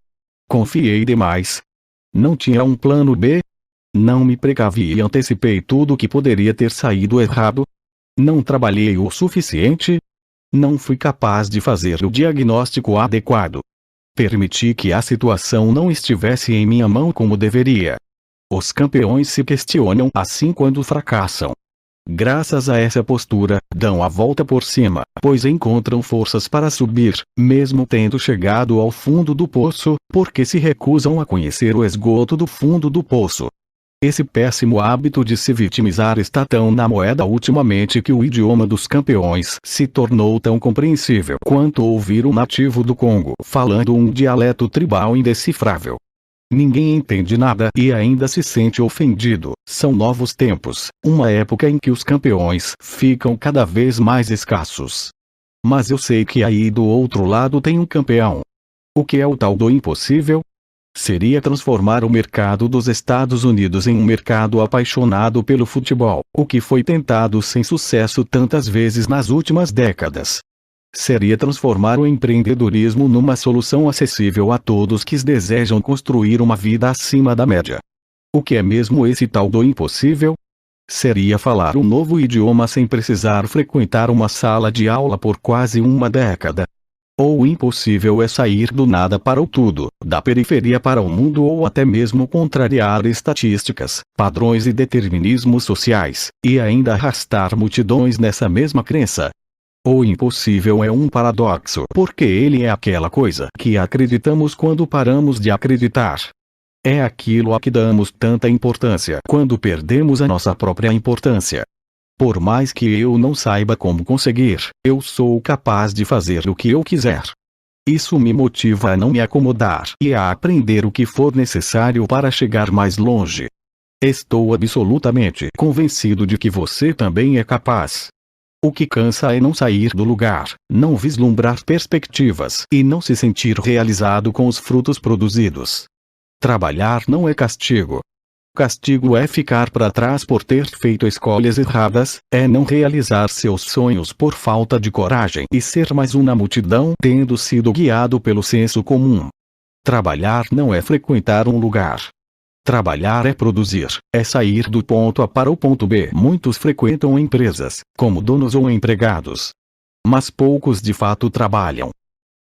A: Confiei demais? Não tinha um plano B? Não me precavi e antecipei tudo o que poderia ter saído errado? Não trabalhei o suficiente? Não fui capaz de fazer o diagnóstico adequado. Permiti que a situação não estivesse em minha mão como deveria. Os campeões se questionam assim quando fracassam. Graças a essa postura, dão a volta por cima, pois encontram forças para subir, mesmo tendo chegado ao fundo do poço, porque se recusam a conhecer o esgoto do fundo do poço. Esse péssimo hábito de se vitimizar está tão na moda ultimamente que o idioma dos campeões se tornou tão compreensível quanto ouvir um nativo do Congo falando um dialeto tribal indecifrável. Ninguém entende nada e ainda se sente ofendido. São novos tempos, uma época em que os campeões ficam cada vez mais escassos. Mas eu sei que aí do outro lado tem um campeão. O que é o tal do impossível? Seria transformar o mercado dos Estados Unidos em um mercado apaixonado pelo futebol, o que foi tentado sem sucesso tantas vezes nas últimas décadas. Seria transformar o empreendedorismo numa solução acessível a todos que desejam construir uma vida acima da média. O que é mesmo esse tal do impossível? Seria falar um novo idioma sem precisar frequentar uma sala de aula por quase uma década. Ou o impossível é sair do nada para o tudo, da periferia para o mundo ou até mesmo contrariar estatísticas, padrões e determinismos sociais, e ainda arrastar multidões nessa mesma crença. O impossível é um paradoxo porque ele é aquela coisa que acreditamos quando paramos de acreditar. É aquilo a que damos tanta importância quando perdemos a nossa própria importância. Por mais que eu não saiba como conseguir, eu sou capaz de fazer o que eu quiser. Isso me motiva a não me acomodar e a aprender o que for necessário para chegar mais longe. Estou absolutamente convencido de que você também é capaz. O que cansa é não sair do lugar, não vislumbrar perspectivas e não se sentir realizado com os frutos produzidos. Trabalhar não é castigo. Castigo é ficar para trás por ter feito escolhas erradas, é não realizar seus sonhos por falta de coragem e ser mais um na multidão tendo sido guiado pelo senso comum. Trabalhar não é frequentar um lugar. Trabalhar é produzir, é sair do ponto A para o ponto B. Muitos frequentam empresas, como donos ou empregados. Mas poucos de fato trabalham.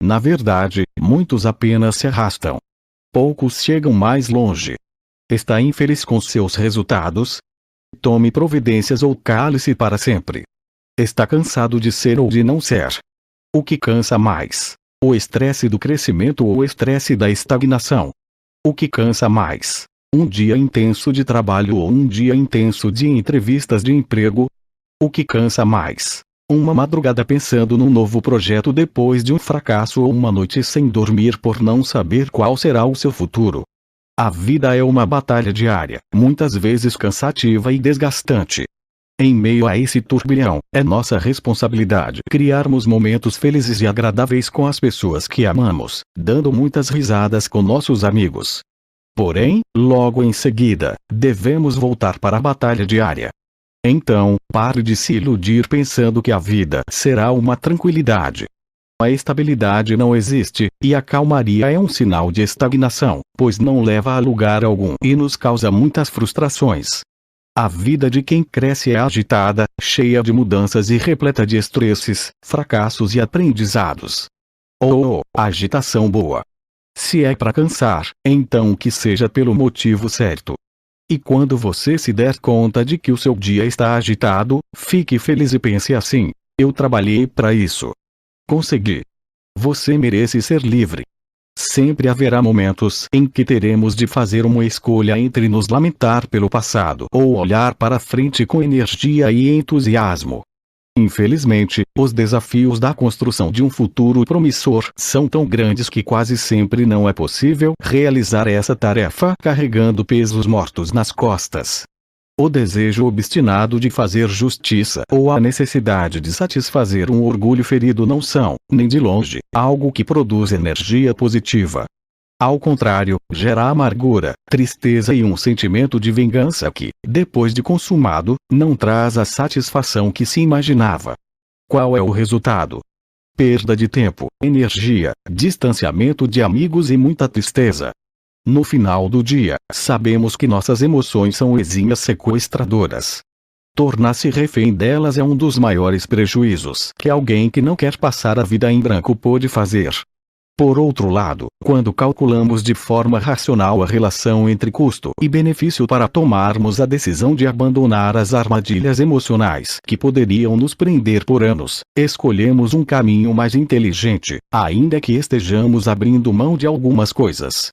A: Na verdade, muitos apenas se arrastam. Poucos chegam mais longe. Está infeliz com seus resultados? Tome providências ou cale-se para sempre. Está cansado de ser ou de não ser? O que cansa mais? O estresse do crescimento ou o estresse da estagnação? O que cansa mais? Um dia intenso de trabalho ou um dia intenso de entrevistas de emprego? O que cansa mais? Uma madrugada pensando num novo projeto depois de um fracasso ou uma noite sem dormir por não saber qual será o seu futuro? A vida é uma batalha diária, muitas vezes cansativa e desgastante. Em meio a esse turbilhão, é nossa responsabilidade criarmos momentos felizes e agradáveis com as pessoas que amamos, dando muitas risadas com nossos amigos. Porém, logo em seguida, devemos voltar para a batalha diária. Então, pare de se iludir pensando que a vida será uma tranquilidade. A estabilidade não existe, e a calmaria é um sinal de estagnação, pois não leva a lugar algum e nos causa muitas frustrações. A vida de quem cresce é agitada, cheia de mudanças e repleta de estresses, fracassos e aprendizados. Agitação boa. Se é para cansar, então que seja pelo motivo certo. E quando você se der conta de que o seu dia está agitado, fique feliz e pense assim: eu trabalhei para isso. Consegui. Você merece ser livre. Sempre haverá momentos em que teremos de fazer uma escolha entre nos lamentar pelo passado ou olhar para frente com energia e entusiasmo. Infelizmente, os desafios da construção de um futuro promissor são tão grandes que quase sempre não é possível realizar essa tarefa carregando pesos mortos nas costas. O desejo obstinado de fazer justiça ou a necessidade de satisfazer um orgulho ferido não são, nem de longe, algo que produz energia positiva. Ao contrário, gera amargura, tristeza e um sentimento de vingança que, depois de consumado, não traz a satisfação que se imaginava. Qual é o resultado? Perda de tempo, energia, distanciamento de amigos e muita tristeza. No final do dia, sabemos que nossas emoções são exímias sequestradoras. Tornar-se refém delas é um dos maiores prejuízos que alguém que não quer passar a vida em branco pode fazer. Por outro lado, quando calculamos de forma racional a relação entre custo e benefício para tomarmos a decisão de abandonar as armadilhas emocionais que poderiam nos prender por anos, escolhemos um caminho mais inteligente, ainda que estejamos abrindo mão de algumas coisas.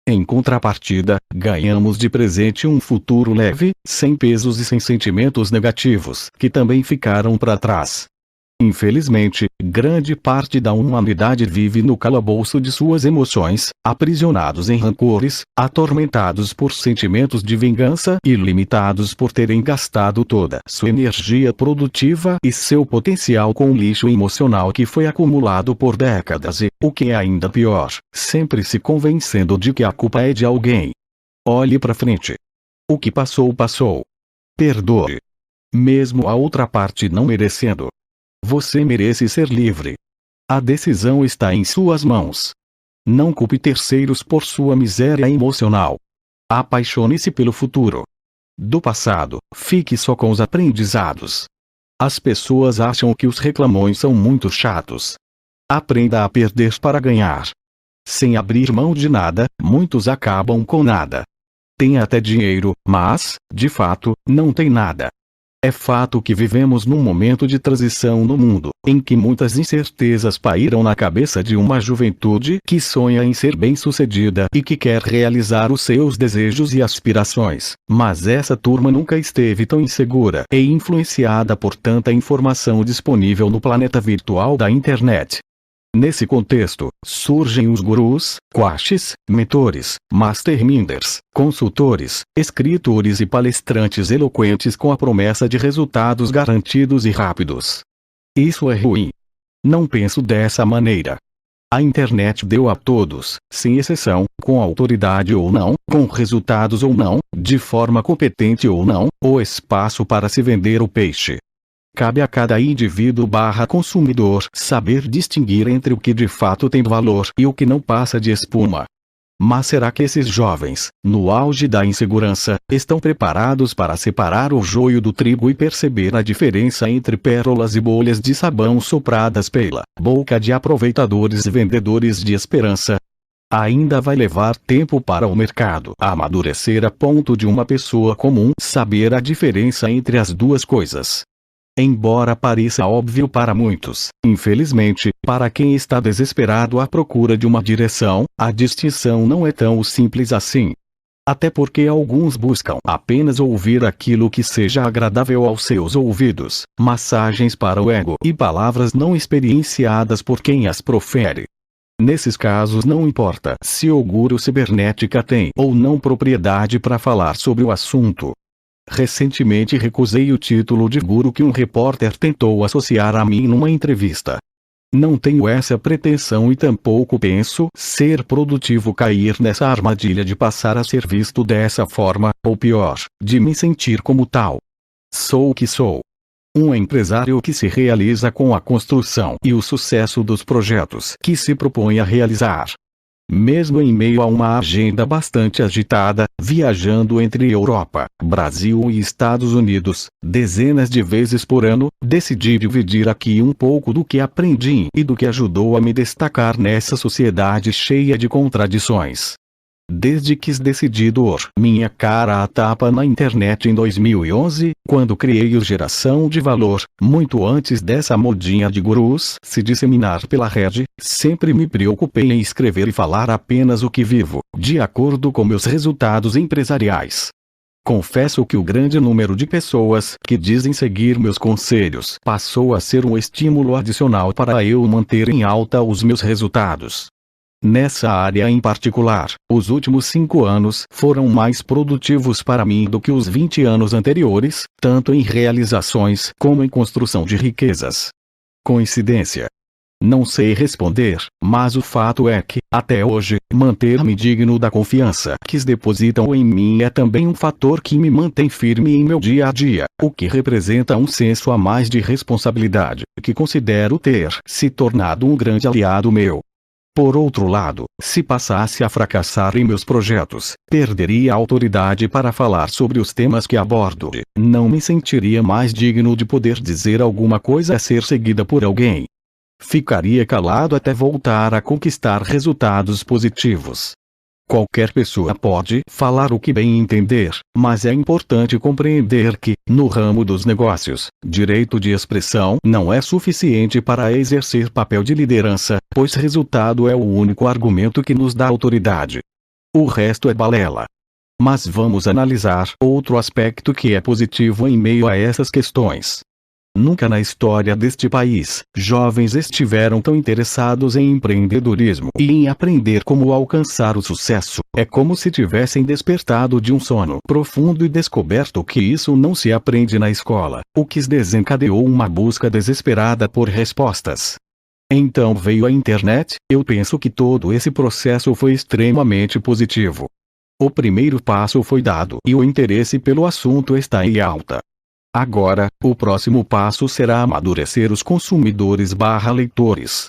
A: Em contrapartida, ganhamos de presente um futuro leve, sem pesos e sem sentimentos negativos, que também ficaram para trás. Infelizmente, grande parte da humanidade vive no calabouço de suas emoções, aprisionados em rancores, atormentados por sentimentos de vingança e limitados por terem gastado toda sua energia produtiva e seu potencial com o lixo emocional que foi acumulado por décadas e, o que é ainda pior, sempre se convencendo de que a culpa é de alguém. Olhe para frente. O que passou, passou. Perdoe. Mesmo a outra parte não merecendo. Você merece ser livre. A decisão está em suas mãos. Não culpe terceiros por sua miséria emocional. Apaixone-se pelo futuro. Do passado, fique só com os aprendizados. As pessoas acham que os reclamões são muito chatos. Aprenda a perder para ganhar. Sem abrir mão de nada, muitos acabam com nada. Tem até dinheiro, mas, de fato, não tem nada. É fato que vivemos num momento de transição no mundo, em que muitas incertezas pairam na cabeça de uma juventude que sonha em ser bem-sucedida e que quer realizar os seus desejos e aspirações. Mas essa turma nunca esteve tão insegura e influenciada por tanta informação disponível no planeta virtual da internet. Nesse contexto, surgem os gurus, coaches, mentores, masterminders, consultores, escritores e palestrantes eloquentes com a promessa de resultados garantidos e rápidos. Isso é ruim. Não penso dessa maneira. A internet deu a todos, sem exceção, com autoridade ou não, com resultados ou não, de forma competente ou não, o espaço para se vender o peixe. Cabe a cada indivíduo/consumidor saber distinguir entre o que de fato tem valor e o que não passa de espuma. Mas será que esses jovens, no auge da insegurança, estão preparados para separar o joio do trigo e perceber a diferença entre pérolas e bolhas de sabão sopradas pela boca de aproveitadores e vendedores de esperança? Ainda vai levar tempo para o mercado amadurecer a ponto de uma pessoa comum saber a diferença entre as duas coisas. Embora pareça óbvio para muitos, infelizmente, para quem está desesperado à procura de uma direção, a distinção não é tão simples assim. Até porque alguns buscam apenas ouvir aquilo que seja agradável aos seus ouvidos, massagens para o ego e palavras não experienciadas por quem as profere. Nesses casos não importa se o guru cibernética tem ou não propriedade para falar sobre o assunto. Recentemente recusei o título de guru que um repórter tentou associar a mim numa entrevista. Não tenho essa pretensão e tampouco penso ser produtivo cair nessa armadilha de passar a ser visto dessa forma, ou pior, de me sentir como tal. Sou o que sou. Um empresário que se realiza com a construção e o sucesso dos projetos que se propõe a realizar. Mesmo em meio a uma agenda bastante agitada, viajando entre Europa, Brasil e Estados Unidos, dezenas de vezes por ano, decidi dividir aqui um pouco do que aprendi e do que ajudou a me destacar nessa sociedade cheia de contradições. Desde que decidi dar minha cara à tapa na internet em 2011, quando criei o Geração de Valor, muito antes dessa modinha de gurus se disseminar pela rede, sempre me preocupei em escrever e falar apenas o que vivo, de acordo com meus resultados empresariais. Confesso que o grande número de pessoas que dizem seguir meus conselhos passou a ser um estímulo adicional para eu manter em alta os meus resultados. Nessa área em particular, os últimos 5 anos foram mais produtivos para mim do que os 20 anos anteriores, tanto em realizações como em construção de riquezas. Coincidência? Não sei responder, mas o fato é que, até hoje, manter-me digno da confiança que depositam em mim é também um fator que me mantém firme em meu dia a dia, o que representa um senso a mais de responsabilidade, que considero ter se tornado um grande aliado meu. Por outro lado, se passasse a fracassar em meus projetos, perderia a autoridade para falar sobre os temas que abordo e não me sentiria mais digno de poder dizer alguma coisa a ser seguida por alguém. Ficaria calado até voltar a conquistar resultados positivos. Qualquer pessoa pode falar o que bem entender, mas é importante compreender que, no ramo dos negócios, direito de expressão não é suficiente para exercer papel de liderança, pois resultado é o único argumento que nos dá autoridade. O resto é balela. Mas vamos analisar outro aspecto que é positivo em meio a essas questões. Nunca na história deste país, jovens estiveram tão interessados em empreendedorismo e em aprender como alcançar o sucesso. É como se tivessem despertado de um sono profundo e descoberto que isso não se aprende na escola, o que desencadeou uma busca desesperada por respostas. Então veio a internet. Eu penso que todo esse processo foi extremamente positivo. O primeiro passo foi dado e o interesse pelo assunto está em alta. Agora, o próximo passo será amadurecer os consumidores/leitores.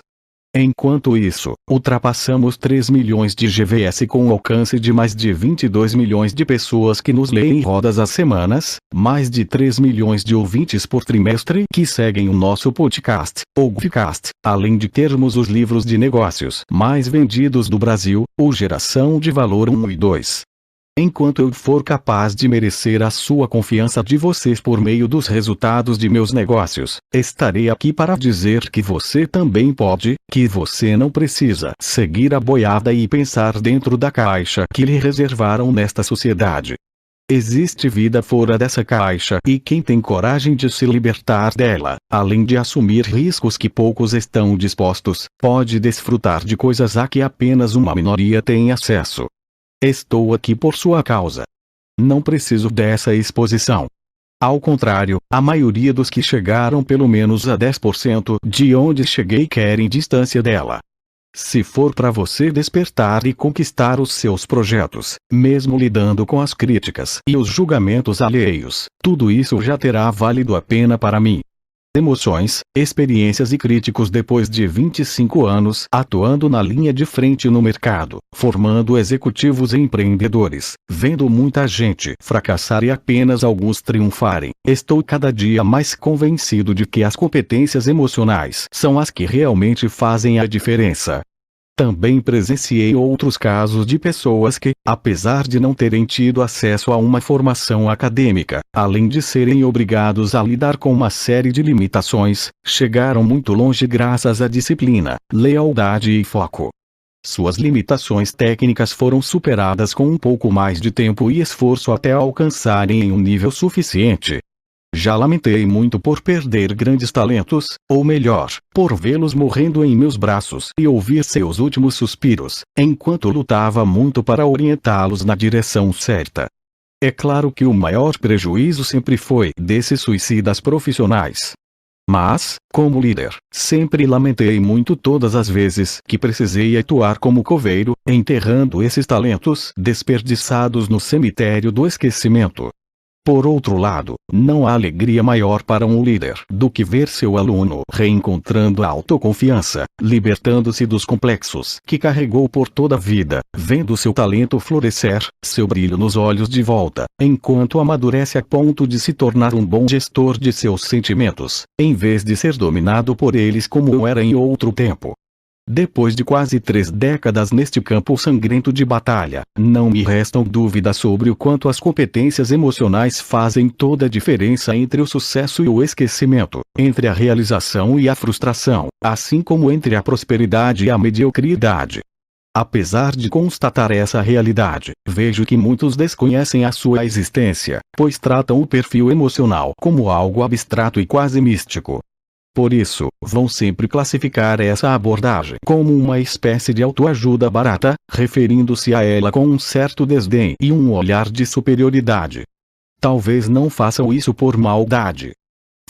A: Enquanto isso, ultrapassamos 3 milhões de GVS com o alcance de mais de 22 milhões de pessoas que nos leem rodas as semanas, mais de 3 milhões de ouvintes por trimestre que seguem o nosso podcast, o Gufcast, além de termos os livros de negócios mais vendidos do Brasil, o Geração de Valor 1 e 2. Enquanto eu for capaz de merecer a sua confiança de vocês por meio dos resultados de meus negócios, estarei aqui para dizer que você também pode, que você não precisa seguir a boiada e pensar dentro da caixa que lhe reservaram nesta sociedade. Existe vida fora dessa caixa e quem tem coragem de se libertar dela, além de assumir riscos que poucos estão dispostos, pode desfrutar de coisas a que apenas uma minoria tem acesso. Estou aqui por sua causa. Não preciso dessa exposição. Ao contrário, a maioria dos que chegaram pelo menos a 10% de onde cheguei querem distância dela. Se for para você despertar e conquistar os seus projetos, mesmo lidando com as críticas e os julgamentos alheios, tudo isso já terá valido a pena para mim. Emoções, experiências e críticos depois de 25 anos atuando na linha de frente no mercado, formando executivos e empreendedores, vendo muita gente fracassar e apenas alguns triunfarem, estou cada dia mais convencido de que as competências emocionais são as que realmente fazem a diferença. Também presenciei outros casos de pessoas que, apesar de não terem tido acesso a uma formação acadêmica, além de serem obrigados a lidar com uma série de limitações, chegaram muito longe graças à disciplina, lealdade e foco. Suas limitações técnicas foram superadas com um pouco mais de tempo e esforço até alcançarem um nível suficiente. Já lamentei muito por perder grandes talentos, ou melhor, por vê-los morrendo em meus braços e ouvir seus últimos suspiros, enquanto lutava muito para orientá-los na direção certa. É claro que o maior prejuízo sempre foi desses suicidas profissionais. Mas, como líder, sempre lamentei muito todas as vezes que precisei atuar como coveiro, enterrando esses talentos desperdiçados no cemitério do esquecimento. Por outro lado, não há alegria maior para um líder do que ver seu aluno reencontrando a autoconfiança, libertando-se dos complexos que carregou por toda a vida, vendo seu talento florescer, seu brilho nos olhos de volta, enquanto amadurece a ponto de se tornar um bom gestor de seus sentimentos, em vez de ser dominado por eles como era em outro tempo. Depois de quase 3 décadas neste campo sangrento de batalha, não me restam dúvidas sobre o quanto as competências emocionais fazem toda a diferença entre o sucesso e o esquecimento, entre a realização e a frustração, assim como entre a prosperidade e a mediocridade. Apesar de constatar essa realidade, vejo que muitos desconhecem a sua existência, pois tratam o perfil emocional como algo abstrato e quase místico. Por isso, vão sempre classificar essa abordagem como uma espécie de autoajuda barata, referindo-se a ela com um certo desdém e um olhar de superioridade. Talvez não façam isso por maldade.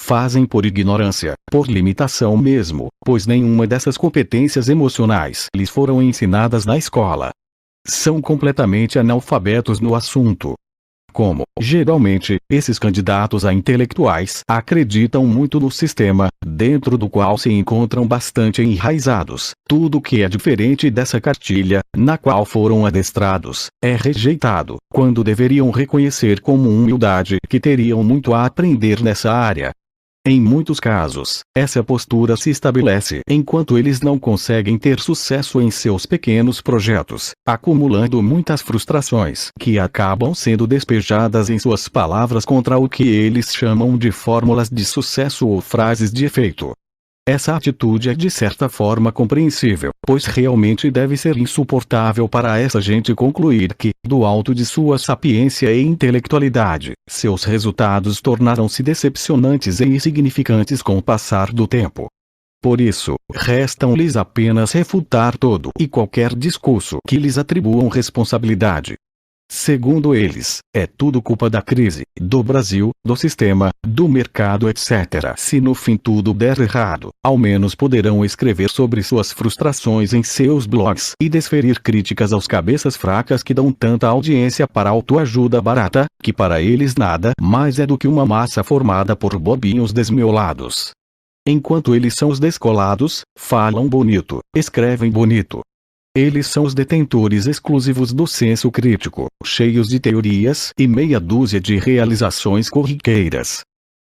A: Fazem por ignorância, por limitação mesmo, pois nenhuma dessas competências emocionais lhes foram ensinadas na escola. São completamente analfabetos no assunto. Como, geralmente, esses candidatos a intelectuais acreditam muito no sistema, dentro do qual se encontram bastante enraizados, tudo que é diferente dessa cartilha, na qual foram adestrados, é rejeitado, quando deveriam reconhecer como humildade que teriam muito a aprender nessa área. Em muitos casos, essa postura se estabelece enquanto eles não conseguem ter sucesso em seus pequenos projetos, acumulando muitas frustrações que acabam sendo despejadas em suas palavras contra o que eles chamam de fórmulas de sucesso ou frases de efeito. Essa atitude é de certa forma compreensível, pois realmente deve ser insuportável para essa gente concluir que, do alto de sua sapiência e intelectualidade, seus resultados tornaram-se decepcionantes e insignificantes com o passar do tempo. Por isso, restam-lhes apenas refutar todo e qualquer discurso que lhes atribuam responsabilidade. Segundo eles, é tudo culpa da crise, do Brasil, do sistema, do mercado etc. Se no fim tudo der errado, ao menos poderão escrever sobre suas frustrações em seus blogs e desferir críticas aos cabeças fracas que dão tanta audiência para autoajuda barata, que para eles nada mais é do que uma massa formada por bobinhos desmiolados. Enquanto eles são os descolados, falam bonito, escrevem bonito. Eles são os detentores exclusivos do senso crítico, cheios de teorias e meia dúzia de realizações corriqueiras.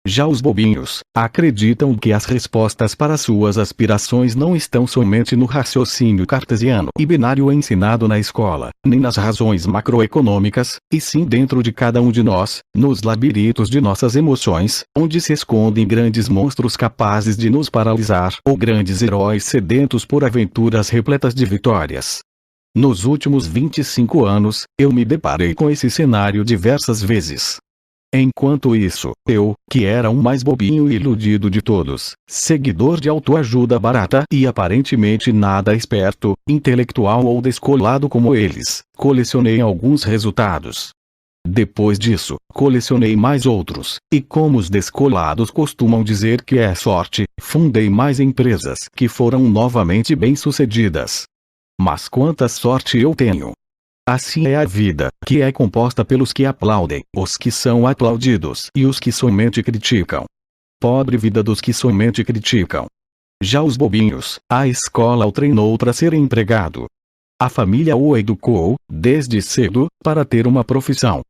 A: Já os bobinhos acreditam que as respostas para suas aspirações não estão somente no raciocínio cartesiano e binário ensinado na escola, nem nas razões macroeconômicas, e sim dentro de cada um de nós, nos labirintos de nossas emoções, onde se escondem grandes monstros capazes de nos paralisar ou grandes heróis sedentos por aventuras repletas de vitórias. Nos últimos 25 anos, eu me deparei com esse cenário diversas vezes. Enquanto isso, eu, que era o mais bobinho e iludido de todos, seguidor de autoajuda barata e aparentemente nada esperto, intelectual ou descolado como eles, colecionei alguns resultados. Depois disso, colecionei mais outros, e como os descolados costumam dizer que é sorte, fundei mais empresas que foram novamente bem-sucedidas. Mas quanta sorte eu tenho! Assim é a vida, que é composta pelos que aplaudem, os que são aplaudidos e os que somente criticam. Pobre vida dos que somente criticam. Já os bobinhos, a escola o treinou para ser empregado. A família o educou, desde cedo, para ter uma profissão.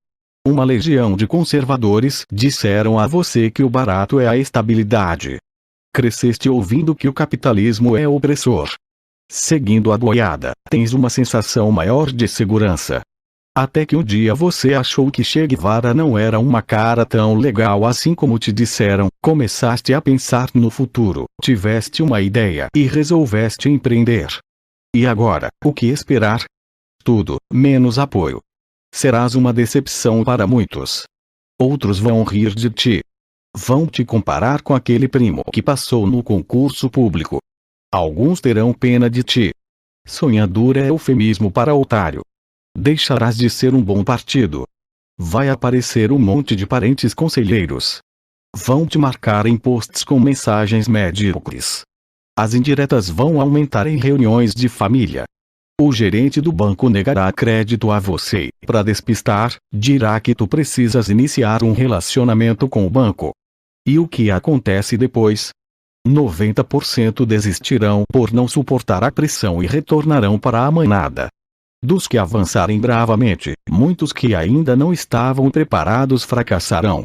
A: Uma legião de conservadores disseram a você que o barato é a estabilidade. Cresceste ouvindo que o capitalismo é opressor. Seguindo a boiada, tens uma sensação maior de segurança. Até que um dia você achou que Che Guevara não era uma cara tão legal assim como te disseram, começaste a pensar no futuro, tiveste uma ideia e resolveste empreender. E agora, o que esperar? Tudo, menos apoio. Serás uma decepção para muitos. Outros vão rir de ti. Vão te comparar com aquele primo que passou no concurso público. Alguns terão pena de ti. Sonhador é eufemismo para otário. Deixarás de ser um bom partido. Vai aparecer um monte de parentes conselheiros. Vão te marcar em posts com mensagens medíocres. As indiretas vão aumentar em reuniões de família. O gerente do banco negará crédito a você, para despistar, dirá que tu precisas iniciar um relacionamento com o banco. E o que acontece depois? 90% desistirão por não suportar a pressão e retornarão para a manada. Dos que avançarem bravamente, muitos que ainda não estavam preparados fracassarão.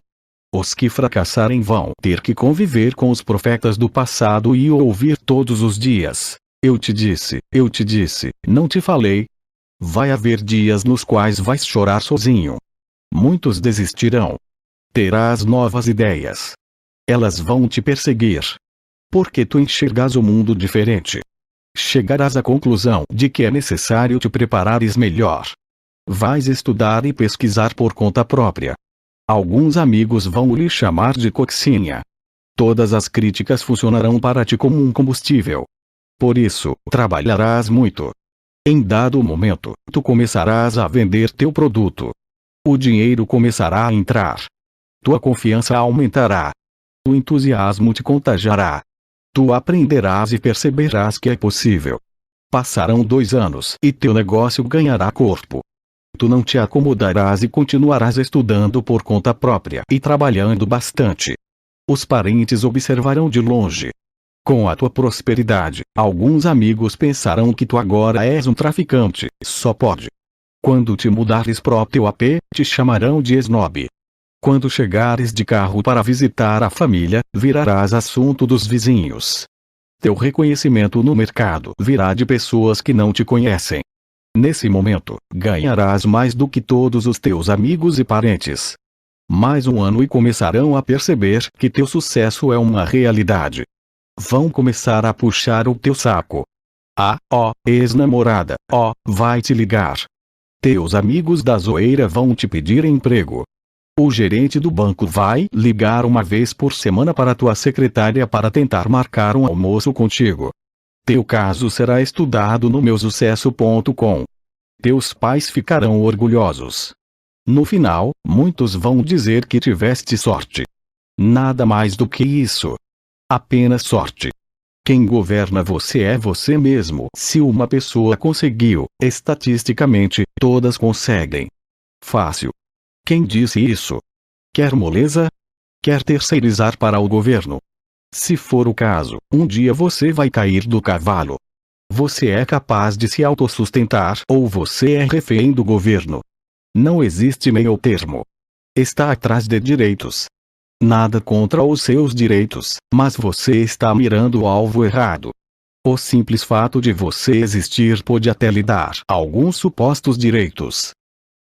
A: Os que fracassarem vão ter que conviver com os profetas do passado e ouvir todos os dias: eu te disse, não te falei? Vai haver dias nos quais vais chorar sozinho. Muitos desistirão. Terás novas ideias. Elas vão te perseguir. Porque tu enxergas o mundo diferente. Chegarás à conclusão de que é necessário te preparares melhor. Vais estudar e pesquisar por conta própria. Alguns amigos vão lhe chamar de coxinha. Todas as críticas funcionarão para ti como um combustível. Por isso, trabalharás muito. Em dado momento, tu começarás a vender teu produto. O dinheiro começará a entrar. Tua confiança aumentará. O entusiasmo te contagiará. Tu aprenderás e perceberás que é possível. Passarão 2 anos e teu negócio ganhará corpo. Tu não te acomodarás e continuarás estudando por conta própria e trabalhando bastante. Os parentes observarão de longe. Com a tua prosperidade, alguns amigos pensarão que tu agora és um traficante, só pode. Quando te mudares pro teu AP, te chamarão de esnobe. Quando chegares de carro para visitar a família, virarás assunto dos vizinhos. Teu reconhecimento no mercado virá de pessoas que não te conhecem. Nesse momento, ganharás mais do que todos os teus amigos e parentes. Mais um ano e começarão a perceber que teu sucesso é uma realidade. Vão começar a puxar o teu saco. Ex-namorada, vai te ligar. Teus amigos da zoeira vão te pedir emprego. O gerente do banco vai ligar uma vez por semana para tua secretária para tentar marcar um almoço contigo. Teu caso será estudado no meusucesso.com. Teus pais ficarão orgulhosos. No final, muitos vão dizer que tiveste sorte. Nada mais do que isso. Apenas sorte. Quem governa você é você mesmo. Se uma pessoa conseguiu, estatisticamente, todas conseguem. Fácil. Quem disse isso? Quer moleza? Quer terceirizar para o governo? Se for o caso, um dia você vai cair do cavalo. Você é capaz de se autossustentar ou você é refém do governo. Não existe meio termo. Está atrás de direitos. Nada contra os seus direitos, mas você está mirando o alvo errado. O simples fato de você existir pode até lhe dar alguns supostos direitos.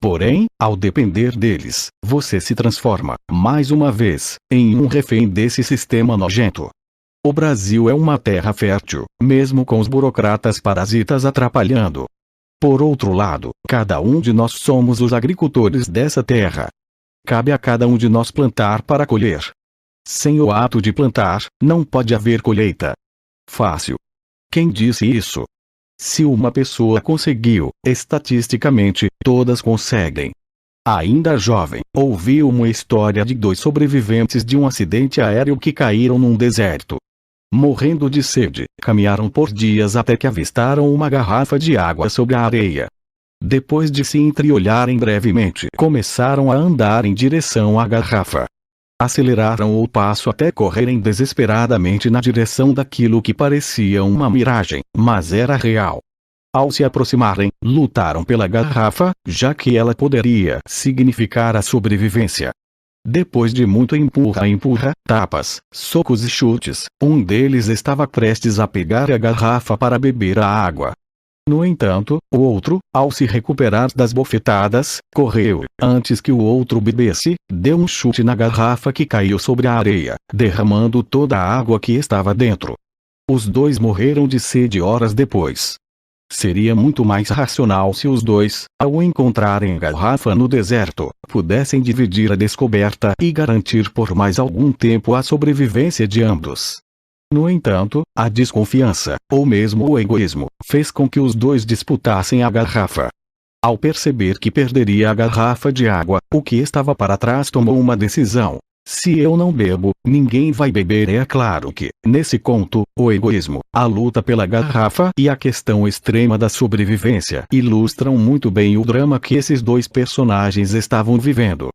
A: Porém, ao depender deles, você se transforma, mais uma vez, em um refém desse sistema nojento. O Brasil é uma terra fértil, mesmo com os burocratas parasitas atrapalhando. Por outro lado, cada um de nós somos os agricultores dessa terra. Cabe a cada um de nós plantar para colher. Sem o ato de plantar, não pode haver colheita. Fácil. Quem disse isso? Se uma pessoa conseguiu, estatisticamente, todas conseguem. Ainda jovem, ouvi uma história de 2 sobreviventes de um acidente aéreo que caíram num deserto. Morrendo de sede, caminharam por dias até que avistaram uma garrafa de água sobre a areia. Depois de se entreolharem brevemente, começaram a andar em direção à garrafa. Aceleraram o passo até correrem desesperadamente na direção daquilo que parecia uma miragem, mas era real. Ao se aproximarem, lutaram pela garrafa, já que ela poderia significar a sobrevivência. Depois de muito empurra, tapas, socos e chutes, um deles estava prestes a pegar a garrafa para beber a água. No entanto, o outro, ao se recuperar das bofetadas, correu, antes que o outro bebesse, deu um chute na garrafa que caiu sobre a areia, derramando toda a água que estava dentro. Os 2 morreram de sede horas depois. Seria muito mais racional se os 2, ao encontrarem a garrafa no deserto, pudessem dividir a descoberta e garantir por mais algum tempo a sobrevivência de ambos. No entanto, a desconfiança, ou mesmo o egoísmo, fez com que os 2 disputassem a garrafa. Ao perceber que perderia a garrafa de água, o que estava para trás tomou uma decisão. Se eu não bebo, ninguém vai beber. É claro que, nesse conto, o egoísmo, a luta pela garrafa e a questão extrema da sobrevivência ilustram muito bem o drama que esses 2 personagens estavam vivendo.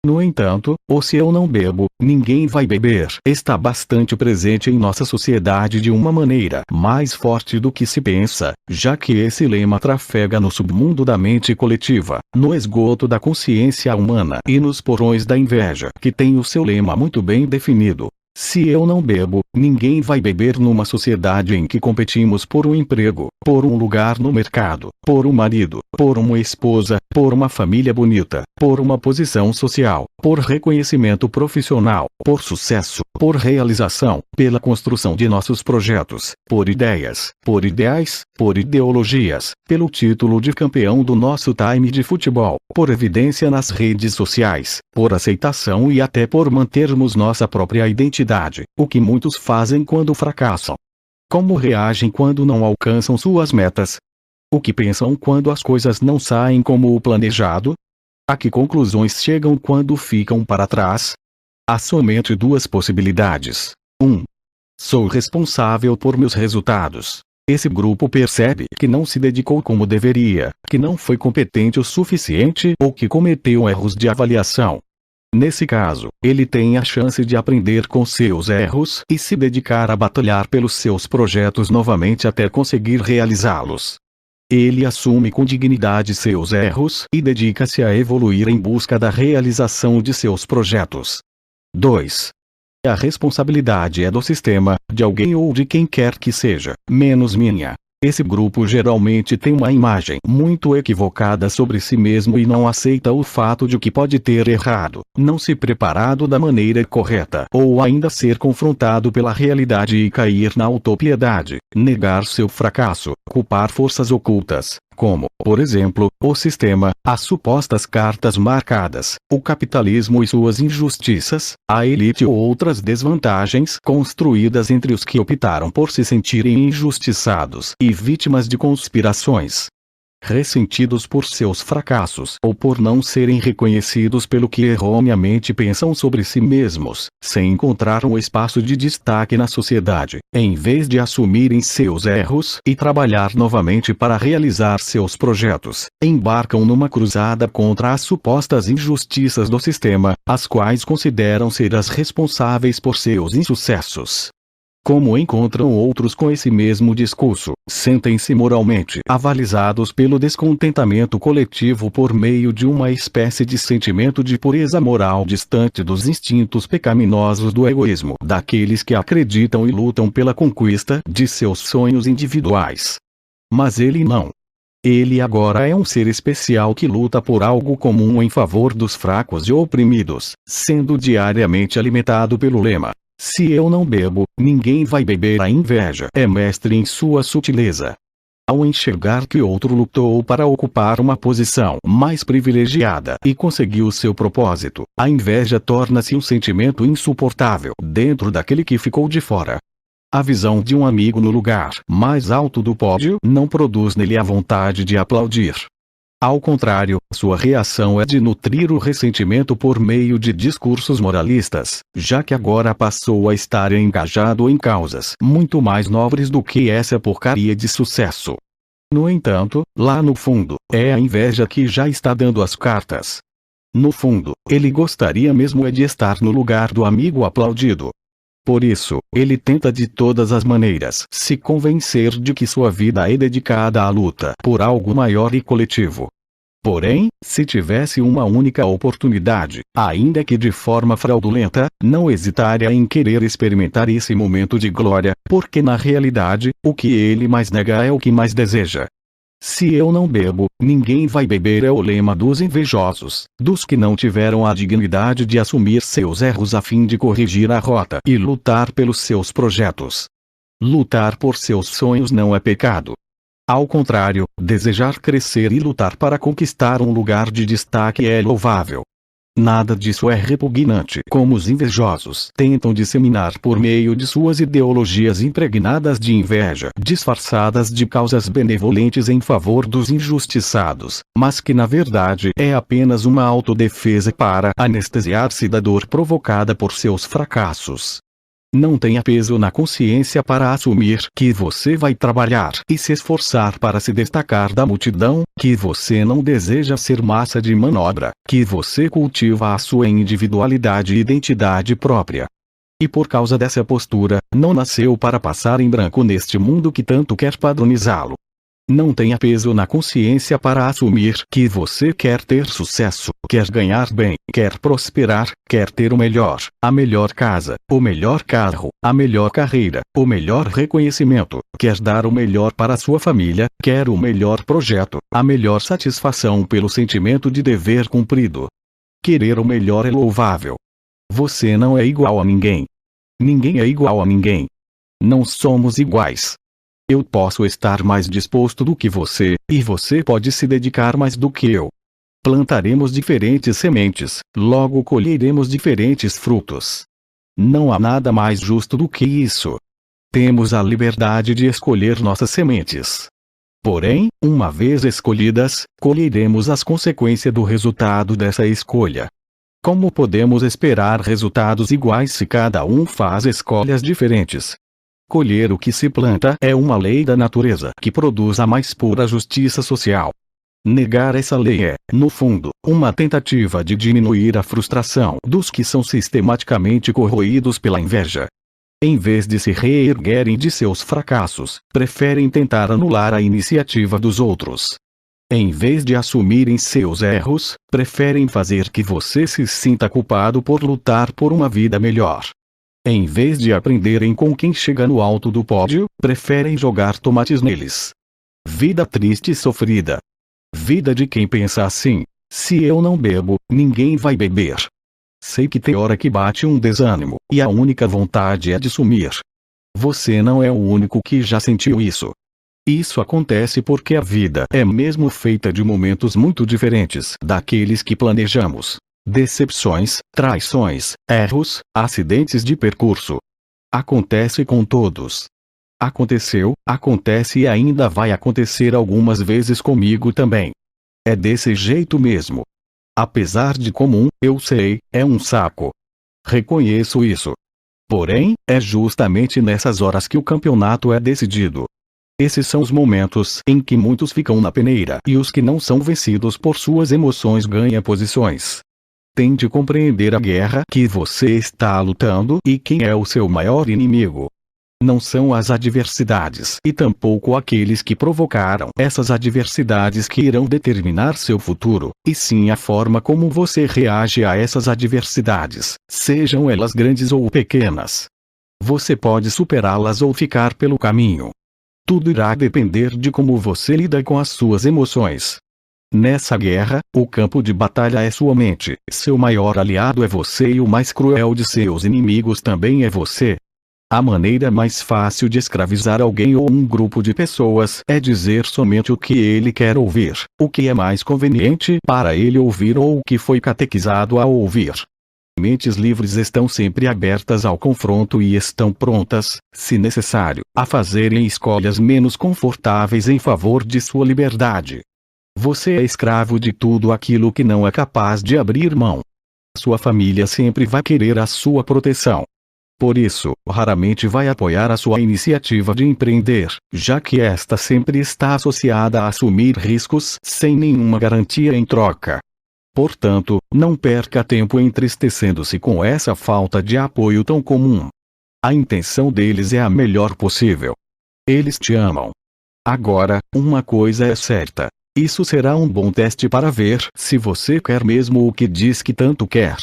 A: No entanto, o se eu não bebo, ninguém vai beber está bastante presente em nossa sociedade de uma maneira mais forte do que se pensa, já que esse lema trafega no submundo da mente coletiva, no esgoto da consciência humana e nos porões da inveja, que tem o seu lema muito bem definido. Se eu não bebo, ninguém vai beber. Numa sociedade em que competimos por um emprego, por um lugar no mercado, por um marido, por uma esposa, por uma família bonita, por uma posição social, por reconhecimento profissional, por sucesso, por realização, pela construção de nossos projetos, por ideias, por ideais, por ideologias, pelo título de campeão do nosso time de futebol, por evidência nas redes sociais, por aceitação e até por mantermos nossa própria identidade, o que muitos fazem quando fracassam. Como reagem quando não alcançam suas metas? O que pensam quando as coisas não saem como o planejado? A que conclusões chegam quando ficam para trás? Há somente 2 possibilidades. 1. Sou responsável por meus resultados. Esse grupo percebe que não se dedicou como deveria, que não foi competente o suficiente ou que cometeu erros de avaliação. Nesse caso, ele tem a chance de aprender com seus erros e se dedicar a batalhar pelos seus projetos novamente até conseguir realizá-los. Ele assume com dignidade seus erros e dedica-se a evoluir em busca da realização de seus projetos. 2. A responsabilidade é do sistema, de alguém ou de quem quer que seja, menos minha. Esse grupo geralmente tem uma imagem muito equivocada sobre si mesmo e não aceita o fato de que pode ter errado, não se preparado da maneira correta ou ainda ser confrontado pela realidade e cair na autopiedade, negar seu fracasso, culpar forças ocultas, como, por exemplo, o sistema, as supostas cartas marcadas, o capitalismo e suas injustiças, a elite ou outras desvantagens construídas entre os que optaram por se sentirem injustiçados e vítimas de conspirações. Ressentidos por seus fracassos ou por não serem reconhecidos pelo que erroneamente pensam sobre si mesmos, sem encontrar um espaço de destaque na sociedade, em vez de assumirem seus erros e trabalhar novamente para realizar seus projetos, embarcam numa cruzada contra as supostas injustiças do sistema, as quais consideram ser as responsáveis por seus insucessos. Como encontram outros com esse mesmo discurso, sentem-se moralmente avalizados pelo descontentamento coletivo por meio de uma espécie de sentimento de pureza moral distante dos instintos pecaminosos do egoísmo daqueles que acreditam e lutam pela conquista de seus sonhos individuais. Mas ele não. Ele agora é um ser especial que luta por algo comum em favor dos fracos e oprimidos, sendo diariamente alimentado pelo lema: se eu não bebo, ninguém vai beber. A inveja é mestre em sua sutileza. Ao enxergar que outro lutou para ocupar uma posição mais privilegiada e conseguiu seu propósito, a inveja torna-se um sentimento insuportável dentro daquele que ficou de fora. A visão de um amigo no lugar mais alto do pódio não produz nele a vontade de aplaudir. Ao contrário, sua reação é de nutrir o ressentimento por meio de discursos moralistas, já que agora passou a estar engajado em causas muito mais nobres do que essa porcaria de sucesso. No entanto, lá no fundo, é a inveja que já está dando as cartas. No fundo, ele gostaria mesmo de estar no lugar do amigo aplaudido. Por isso, ele tenta de todas as maneiras se convencer de que sua vida é dedicada à luta por algo maior e coletivo. Porém, se tivesse uma única oportunidade, ainda que de forma fraudulenta, não hesitaria em querer experimentar esse momento de glória, porque na realidade, o que ele mais nega é o que mais deseja. Se eu não bebo, ninguém vai beber é o lema dos invejosos, dos que não tiveram a dignidade de assumir seus erros a fim de corrigir a rota e lutar pelos seus projetos. Lutar por seus sonhos não é pecado. Ao contrário, desejar crescer e lutar para conquistar um lugar de destaque é louvável. Nada disso é repugnante como os invejosos tentam disseminar por meio de suas ideologias impregnadas de inveja, disfarçadas de causas benevolentes em favor dos injustiçados, mas que na verdade é apenas uma autodefesa para anestesiar-se da dor provocada por seus fracassos. Não tenha peso na consciência para assumir que você vai trabalhar e se esforçar para se destacar da multidão, que você não deseja ser massa de manobra, que você cultiva a sua individualidade e identidade própria. E por causa dessa postura, não nasceu para passar em branco neste mundo que tanto quer padronizá-lo. Não tenha peso na consciência para assumir que você quer ter sucesso, quer ganhar bem, quer prosperar, quer ter o melhor, a melhor casa, o melhor carro, a melhor carreira, o melhor reconhecimento, quer dar o melhor para sua família, quer o melhor projeto, a melhor satisfação pelo sentimento de dever cumprido. Querer o melhor é louvável. Você não é igual a ninguém. Ninguém é igual a ninguém. Não somos iguais. Eu posso estar mais disposto do que você, e você pode se dedicar mais do que eu. Plantaremos diferentes sementes, logo colheremos diferentes frutos. Não há nada mais justo do que isso. Temos a liberdade de escolher nossas sementes. Porém, uma vez escolhidas, colheremos as consequências do resultado dessa escolha. Como podemos esperar resultados iguais se cada um faz escolhas diferentes? Colher o que se planta é uma lei da natureza que produz a mais pura justiça social. Negar essa lei é, no fundo, uma tentativa de diminuir a frustração dos que são sistematicamente corroídos pela inveja. Em vez de se reerguerem de seus fracassos, preferem tentar anular a iniciativa dos outros. Em vez de assumirem seus erros, preferem fazer que você se sinta culpado por lutar por uma vida melhor. Em vez de aprenderem com quem chega no alto do pódio, preferem jogar tomates neles. Vida triste e sofrida. Vida de quem pensa assim: se eu não bebo, ninguém vai beber. Sei que tem hora que bate um desânimo, e a única vontade é de sumir. Você não é o único que já sentiu isso. Isso acontece porque a vida é mesmo feita de momentos muito diferentes daqueles que planejamos. Decepções, traições, erros, acidentes de percurso. Acontece com todos. Aconteceu, acontece e ainda vai acontecer algumas vezes comigo também. É desse jeito mesmo. Apesar de comum, eu sei, é um saco. Reconheço isso. Porém, é justamente nessas horas que o campeonato é decidido. Esses são os momentos em que muitos ficam na peneira e os que não são vencidos por suas emoções ganham posições. Tente compreender a guerra que você está lutando e quem é o seu maior inimigo. não são as adversidades e tampouco aqueles que provocaram essas adversidades que irão determinar seu futuro, e sim a forma como você reage a essas adversidades, sejam elas grandes ou pequenas. Você pode superá-las ou ficar pelo caminho. Tudo irá depender de como você lida com as suas emoções. Nessa guerra, o campo de batalha é sua mente, seu maior aliado é você e o mais cruel de seus inimigos também é você. A maneira mais fácil de escravizar alguém ou um grupo de pessoas é dizer somente o que ele quer ouvir, o que é mais conveniente para ele ouvir ou o que foi catequizado a ouvir. Mentes livres estão sempre abertas ao confronto e estão prontas, se necessário, a fazerem escolhas menos confortáveis em favor de sua liberdade. Você é escravo de tudo aquilo que não é capaz de abrir mão. Sua família sempre vai querer a sua proteção. Por isso, raramente vai apoiar a sua iniciativa de empreender, já que esta sempre está associada a assumir riscos sem nenhuma garantia em troca. Portanto, não perca tempo entristecendo-se com essa falta de apoio tão comum. A intenção deles é a melhor possível. Eles te amam. Agora, uma coisa é certa. Isso será um bom teste para ver se você quer mesmo o que diz que tanto quer.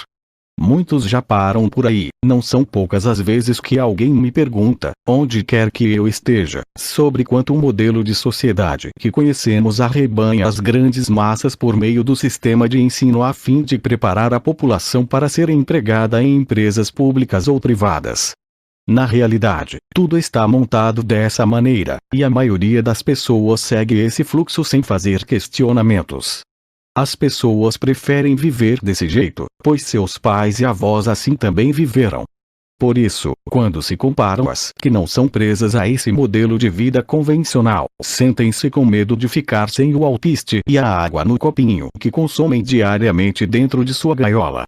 A: Muitos já param por aí, não são poucas as vezes que alguém me pergunta, onde quer que eu esteja, sobre quanto o modelo de sociedade que conhecemos arrebanha as grandes massas por meio do sistema de ensino a fim de preparar a população para ser empregada em empresas públicas ou privadas. Na realidade, tudo está montado dessa maneira, e a maioria das pessoas segue esse fluxo sem fazer questionamentos. As pessoas preferem viver desse jeito, pois seus pais e avós assim também viveram. Por isso, quando se comparam as que não são presas a esse modelo de vida convencional, sentem-se com medo de ficar sem o alpiste e a água no copinho que consomem diariamente dentro de sua gaiola.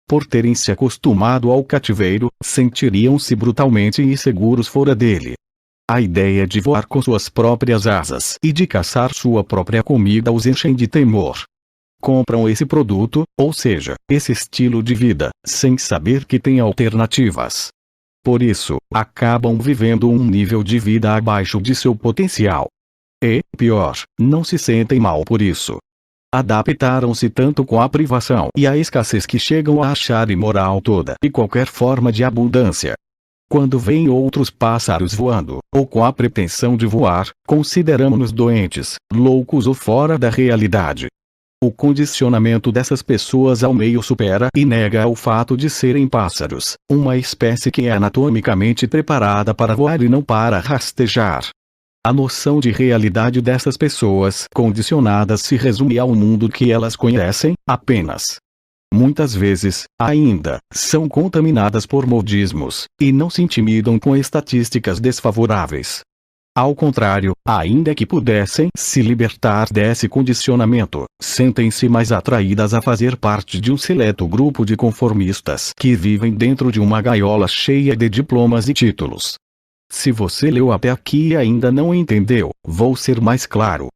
A: Por terem se acostumado ao cativeiro, sentiriam-se brutalmente inseguros fora dele. A ideia de voar com suas próprias asas e de caçar sua própria comida os enchem de temor. Compram esse produto, ou seja, esse estilo de vida, sem saber que tem alternativas. Por isso, acabam vivendo um nível de vida abaixo de seu potencial. E, pior, não se sentem mal por isso. Adaptaram-se tanto com a privação e a escassez que chegam a achar imoral toda e qualquer forma de abundância. Quando veem outros pássaros voando, ou com a pretensão de voar, consideramos-nos doentes, loucos ou fora da realidade. O condicionamento dessas pessoas ao meio supera e nega o fato de serem pássaros, uma espécie que é anatomicamente preparada para voar e não para rastejar. A noção de realidade dessas pessoas condicionadas se resume ao mundo que elas conhecem, apenas. Muitas vezes, ainda, são contaminadas por modismos, e não se intimidam com estatísticas desfavoráveis. Ao contrário, ainda que pudessem se libertar desse condicionamento, sentem-se mais atraídas a fazer parte de um seleto grupo de conformistas que vivem dentro de uma gaiola cheia de diplomas e títulos. Se você leu até aqui e ainda não entendeu, vou ser mais claro.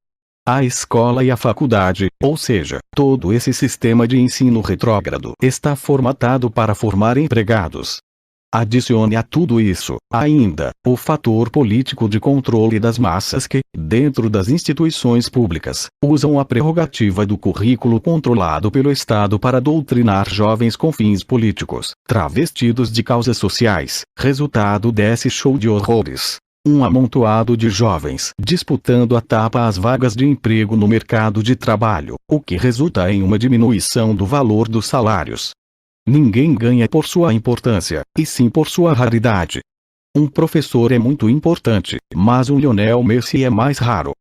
A: A escola e a faculdade, ou seja, todo esse sistema de ensino retrógrado, está formatado para formar empregados. Adicione a tudo isso, ainda, o fator político de controle das massas que, dentro das instituições públicas, usam a prerrogativa do currículo controlado pelo Estado para doutrinar jovens com fins políticos, travestidos de causas sociais, resultado desse show de horrores. Um amontoado de jovens disputando a tapa as vagas de emprego no mercado de trabalho, o que resulta em uma diminuição do valor dos salários. Ninguém ganha por sua importância, e sim por sua raridade. Um professor é muito importante, mas um Lionel Messi é mais raro.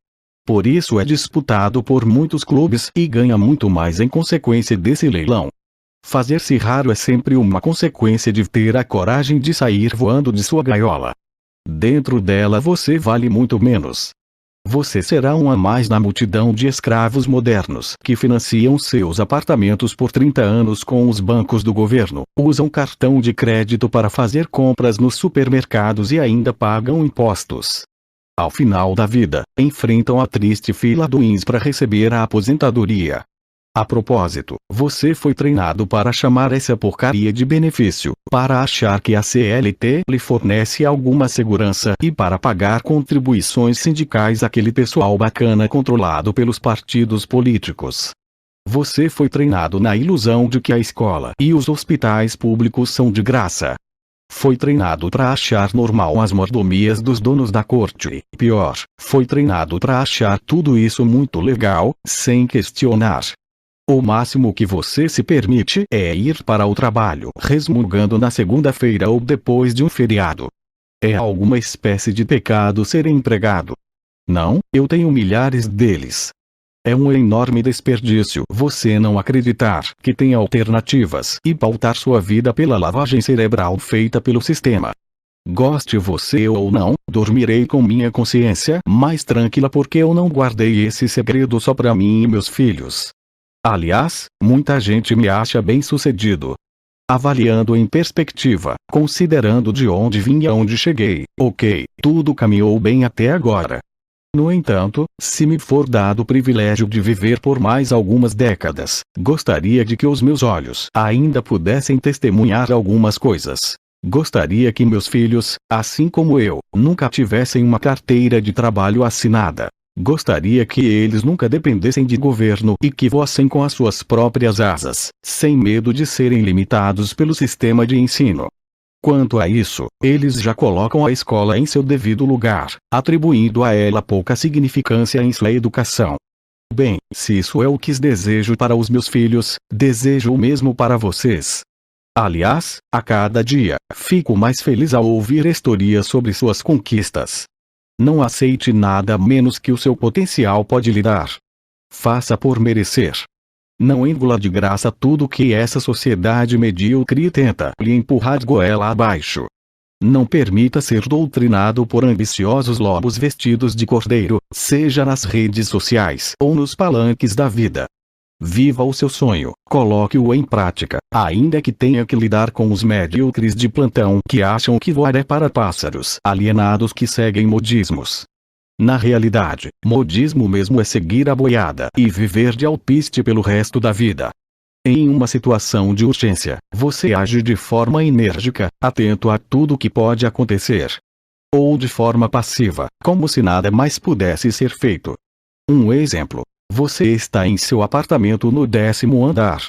A: Por isso é disputado por muitos clubes e ganha muito mais em consequência desse leilão. Fazer-se raro é sempre uma consequência de ter a coragem de sair voando de sua gaiola. Dentro dela você vale muito menos. Você será um a mais na multidão de escravos modernos que financiam seus apartamentos por 30 anos com os bancos do governo, usam cartão de crédito para fazer compras nos supermercados e ainda pagam impostos. Ao final da vida, enfrentam a triste fila do INSS para receber a aposentadoria. A propósito, você foi treinado para chamar essa porcaria de benefício, para achar que a CLT lhe fornece alguma segurança e para pagar contribuições sindicais àquele pessoal bacana controlado pelos partidos políticos. Você foi treinado na ilusão de que a escola e os hospitais públicos são de graça. Foi treinado para achar normal as mordomias dos donos da corte. Pior, foi treinado para achar tudo isso muito legal, sem questionar. O máximo que você se permite é ir para o trabalho resmungando na segunda-feira ou depois de um feriado. É alguma espécie de pecado ser empregado. Não, eu tenho milhares deles. É um enorme desperdício você não acreditar que tem alternativas e pautar sua vida pela lavagem cerebral feita pelo sistema. Goste você ou não, dormirei com minha consciência mais tranquila porque eu não guardei esse segredo só para mim e meus filhos. Aliás, muita gente me acha bem-sucedido. Avaliando em perspectiva, considerando de onde vim e aonde cheguei, ok, tudo caminhou bem até agora. No entanto, se me for dado o privilégio de viver por mais algumas décadas, gostaria de que os meus olhos ainda pudessem testemunhar algumas coisas. Gostaria que meus filhos, assim como eu, nunca tivessem uma carteira de trabalho assinada. Gostaria que eles nunca dependessem de governo e que voassem com as suas próprias asas, sem medo de serem limitados pelo sistema de ensino. Quanto a isso, eles já colocam a escola em seu devido lugar, atribuindo a ela pouca significância em sua educação. Bem, se isso é o que desejo para os meus filhos, desejo o mesmo para vocês. Aliás, a cada dia, fico mais feliz ao ouvir histórias sobre suas conquistas. Não aceite nada menos que o seu potencial pode lhe dar. Faça por merecer. Não engula de graça tudo que essa sociedade medíocre tenta lhe empurrar goela abaixo. Não permita ser doutrinado por ambiciosos lobos vestidos de cordeiro, seja nas redes sociais ou nos palanques da vida. Viva o seu sonho, coloque-o em prática, ainda que tenha que lidar com os medíocres de plantão que acham que voar é para pássaros alienados que seguem modismos. Na realidade, modismo mesmo é seguir a boiada e viver de alpiste pelo resto da vida. Em uma situação de urgência, você age de forma enérgica, atento a tudo que pode acontecer. Ou de forma passiva, como se nada mais pudesse ser feito. Um exemplo. Você está em seu apartamento no 10º andar.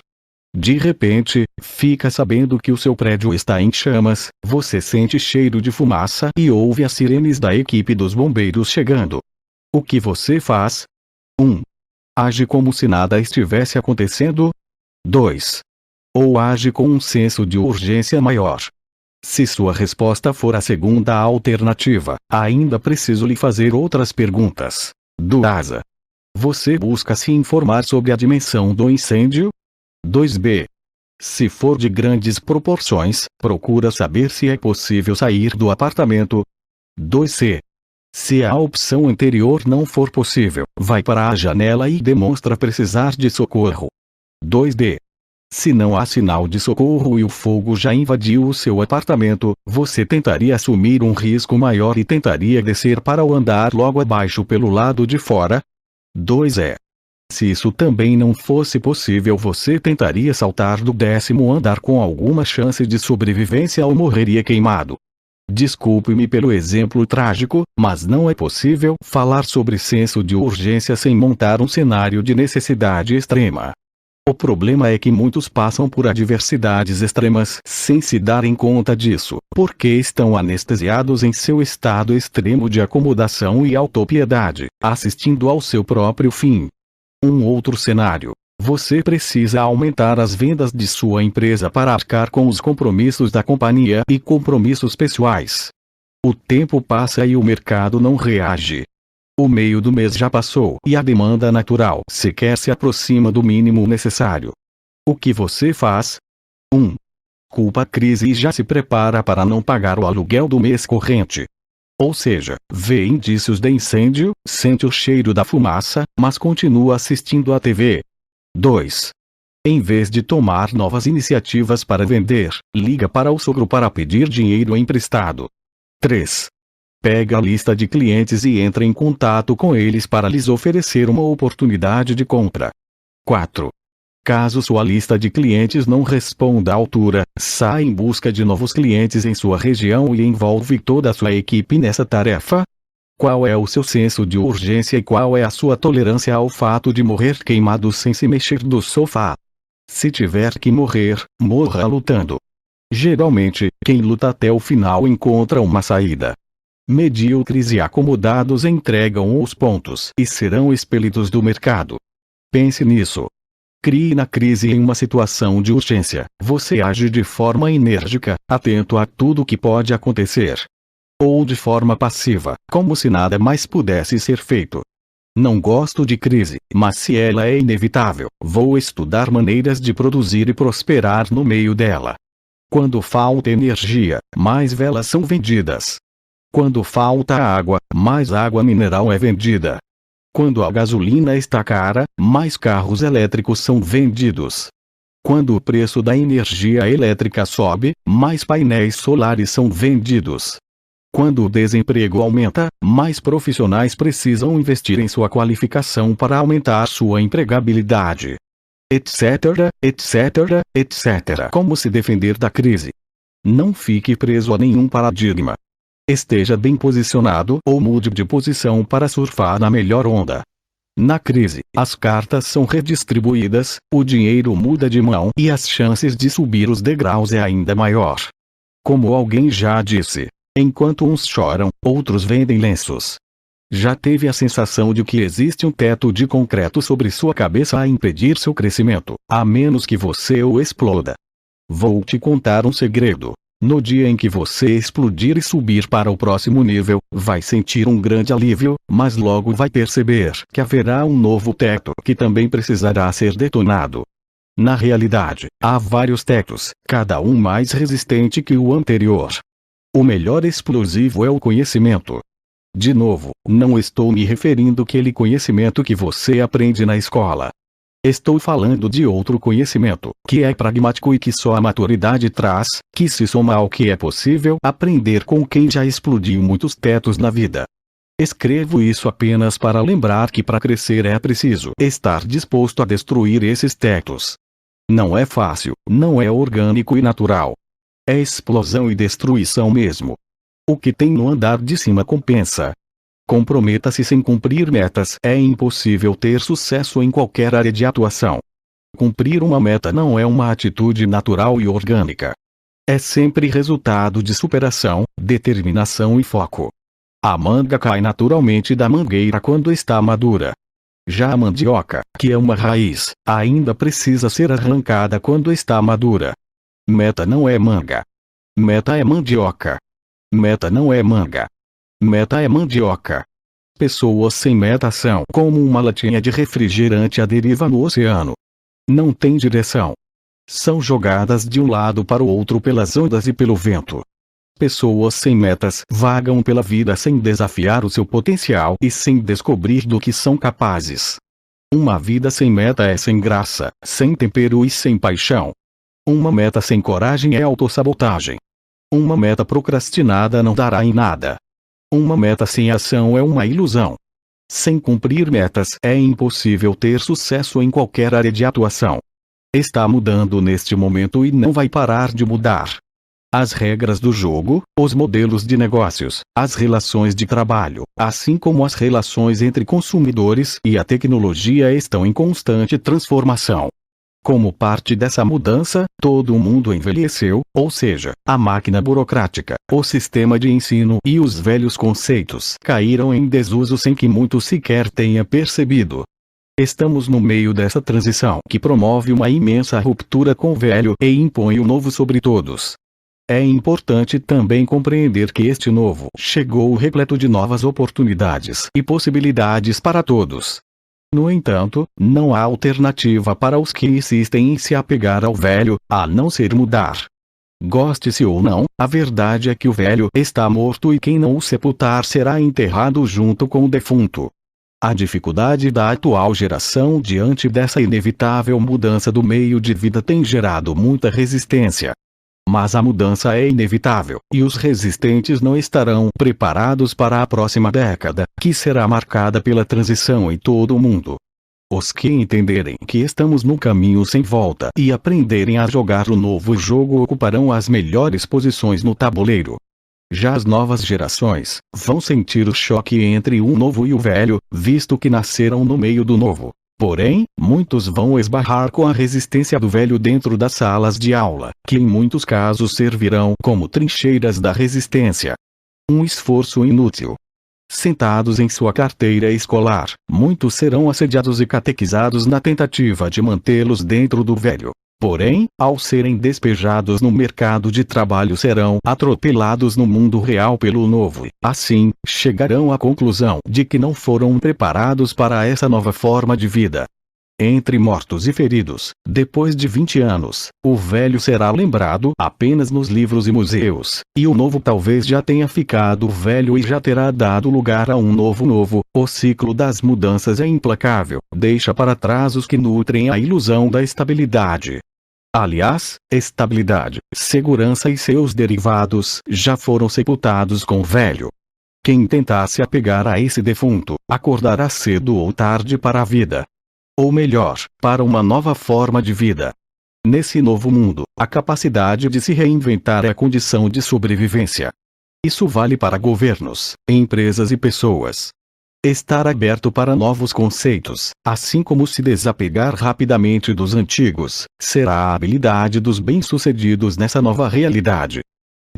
A: De repente, fica sabendo que o seu prédio está em chamas, você sente cheiro de fumaça e ouve as sirenes da equipe dos bombeiros chegando. O que você faz? 1. Age como se nada estivesse acontecendo. 2. Ou age com um senso de urgência maior. Se sua resposta for a segunda alternativa, ainda preciso lhe fazer outras perguntas. 2. Você busca se informar sobre a dimensão do incêndio? 2b. Se for de grandes proporções, procura saber se é possível sair do apartamento. 2c. Se a opção anterior não for possível, vai para a janela e demonstra precisar de socorro. 2d. Se não há sinal de socorro e o fogo já invadiu o seu apartamento, você tentaria assumir um risco maior e tentaria descer para o andar logo abaixo pelo lado de fora. 2e. Se isso também não fosse possível, você tentaria saltar do 10º andar com alguma chance de sobrevivência ou morreria queimado. Desculpe-me pelo exemplo trágico, mas não é possível falar sobre senso de urgência sem montar um cenário de necessidade extrema. O problema é que muitos passam por adversidades extremas sem se darem conta disso, porque estão anestesiados em seu estado extremo de acomodação e autopiedade, assistindo ao seu próprio fim. Um outro cenário. Você precisa aumentar as vendas de sua empresa para arcar com os compromissos da companhia e compromissos pessoais. O tempo passa e o mercado não reage. O meio do mês já passou e a demanda natural sequer se aproxima do mínimo necessário. O que você faz? 1. Culpa a crise e já se prepara para não pagar o aluguel do mês corrente. Ou seja, vê indícios de incêndio, sente o cheiro da fumaça, mas continua assistindo à TV. 2. Em vez de tomar novas iniciativas para vender, liga para o sogro para pedir dinheiro emprestado. 3. Pega a lista de clientes e entra em contato com eles para lhes oferecer uma oportunidade de compra. 4. Caso sua lista de clientes não responda à altura, saia em busca de novos clientes em sua região e envolve toda a sua equipe nessa tarefa. Qual é o seu senso de urgência e qual é a sua tolerância ao fato de morrer queimado sem se mexer do sofá? Se tiver que morrer, morra lutando. Geralmente, quem luta até o final encontra uma saída. Medíocres e acomodados entregam os pontos e serão expelidos do mercado. Pense nisso. Crie na crise em uma situação de urgência. Você age de forma enérgica, atento a tudo que pode acontecer. Ou de forma passiva, como se nada mais pudesse ser feito. Não gosto de crise, mas se ela é inevitável, vou estudar maneiras de produzir e prosperar no meio dela. Quando falta energia, mais velas são vendidas. Quando falta água, mais água mineral é vendida. Quando a gasolina está cara, mais carros elétricos são vendidos. Quando o preço da energia elétrica sobe, mais painéis solares são vendidos. Quando o desemprego aumenta, mais profissionais precisam investir em sua qualificação para aumentar sua empregabilidade. Etc, etc, etc. Como se defender da crise? Não fique preso a nenhum paradigma. Esteja bem posicionado ou mude de posição para surfar na melhor onda. Na crise, as cartas são redistribuídas, o dinheiro muda de mão e as chances de subir os degraus é ainda maior. Como alguém já disse, enquanto uns choram, outros vendem lenços. Já teve a sensação de que existe um teto de concreto sobre sua cabeça a impedir seu crescimento, a menos que você o exploda? Vou te contar um segredo. No dia em que você explodir e subir para o próximo nível, vai sentir um grande alívio, mas logo vai perceber que haverá um novo teto que também precisará ser detonado. Na realidade, há vários tetos, cada um mais resistente que o anterior. O melhor explosivo é o conhecimento. De novo, não estou me referindo àquele conhecimento que você aprende na escola. Estou falando de outro conhecimento, que é pragmático e que só a maturidade traz, que se soma ao que é possível aprender com quem já explodiu muitos tetos na vida. Escrevo isso apenas para lembrar que para crescer é preciso estar disposto a destruir esses tetos. Não é fácil, não é orgânico e natural. É explosão e destruição mesmo. O que tem no andar de cima compensa. Comprometa-se sem cumprir metas. É impossível ter sucesso em qualquer área de atuação. Cumprir uma meta não é uma atitude natural e orgânica. É sempre resultado de superação, determinação e foco. A manga cai naturalmente da mangueira quando está madura. Já a mandioca, que é uma raiz, ainda precisa ser arrancada quando está madura. Meta não é manga. Meta é mandioca. Meta não é manga. Meta é mandioca. Pessoas sem meta são como uma latinha de refrigerante à deriva no oceano. Não tem direção. São jogadas de um lado para o outro pelas ondas e pelo vento. Pessoas sem metas vagam pela vida sem desafiar o seu potencial e sem descobrir do que são capazes. Uma vida sem meta é sem graça, sem tempero e sem paixão. Uma meta sem coragem é autossabotagem. Uma meta procrastinada não dará em nada. Uma meta sem ação é uma ilusão. Sem cumprir metas é impossível ter sucesso em qualquer área de atuação. Está mudando neste momento e não vai parar de mudar. As regras do jogo, os modelos de negócios, as relações de trabalho, assim como as relações entre consumidores e a tecnologia estão em constante transformação. Como parte dessa mudança, todo o mundo envelheceu, ou seja, a máquina burocrática, o sistema de ensino e os velhos conceitos caíram em desuso sem que muitos sequer tenha percebido. Estamos no meio dessa transição que promove uma imensa ruptura com o velho e impõe o novo sobre todos. É importante também compreender que este novo chegou repleto de novas oportunidades e possibilidades para todos. No entanto, não há alternativa para os que insistem em se apegar ao velho, a não ser mudar. Goste-se ou não, a verdade é que o velho está morto e quem não o sepultar será enterrado junto com o defunto. A dificuldade da atual geração diante dessa inevitável mudança do meio de vida tem gerado muita resistência. Mas a mudança é inevitável, e os resistentes não estarão preparados para a próxima década, que será marcada pela transição em todo o mundo. Os que entenderem que estamos num caminho sem volta e aprenderem a jogar o novo jogo ocuparão as melhores posições no tabuleiro. Já as novas gerações vão sentir o choque entre o novo e o velho, visto que nasceram no meio do novo. Porém, muitos vão esbarrar com a resistência do velho dentro das salas de aula, que em muitos casos servirão como trincheiras da resistência. Um esforço inútil. Sentados em sua carteira escolar, muitos serão assediados e catequizados na tentativa de mantê-los dentro do velho. Porém, ao serem despejados no mercado de trabalho serão atropelados no mundo real pelo novo. Assim, chegarão à conclusão de que não foram preparados para essa nova forma de vida. Entre mortos e feridos, depois de 20 anos, o velho será lembrado apenas nos livros e museus, e o novo talvez já tenha ficado velho e já terá dado lugar a um novo. O ciclo das mudanças é implacável, deixa para trás os que nutrem a ilusão da estabilidade. Aliás, estabilidade, segurança e seus derivados já foram sepultados com o velho. Quem tentar se apegar a esse defunto, acordará cedo ou tarde para a vida. Ou melhor, para uma nova forma de vida. Nesse novo mundo, a capacidade de se reinventar é a condição de sobrevivência. Isso vale para governos, empresas e pessoas. Estar aberto para novos conceitos, assim como se desapegar rapidamente dos antigos, será a habilidade dos bem-sucedidos nessa nova realidade.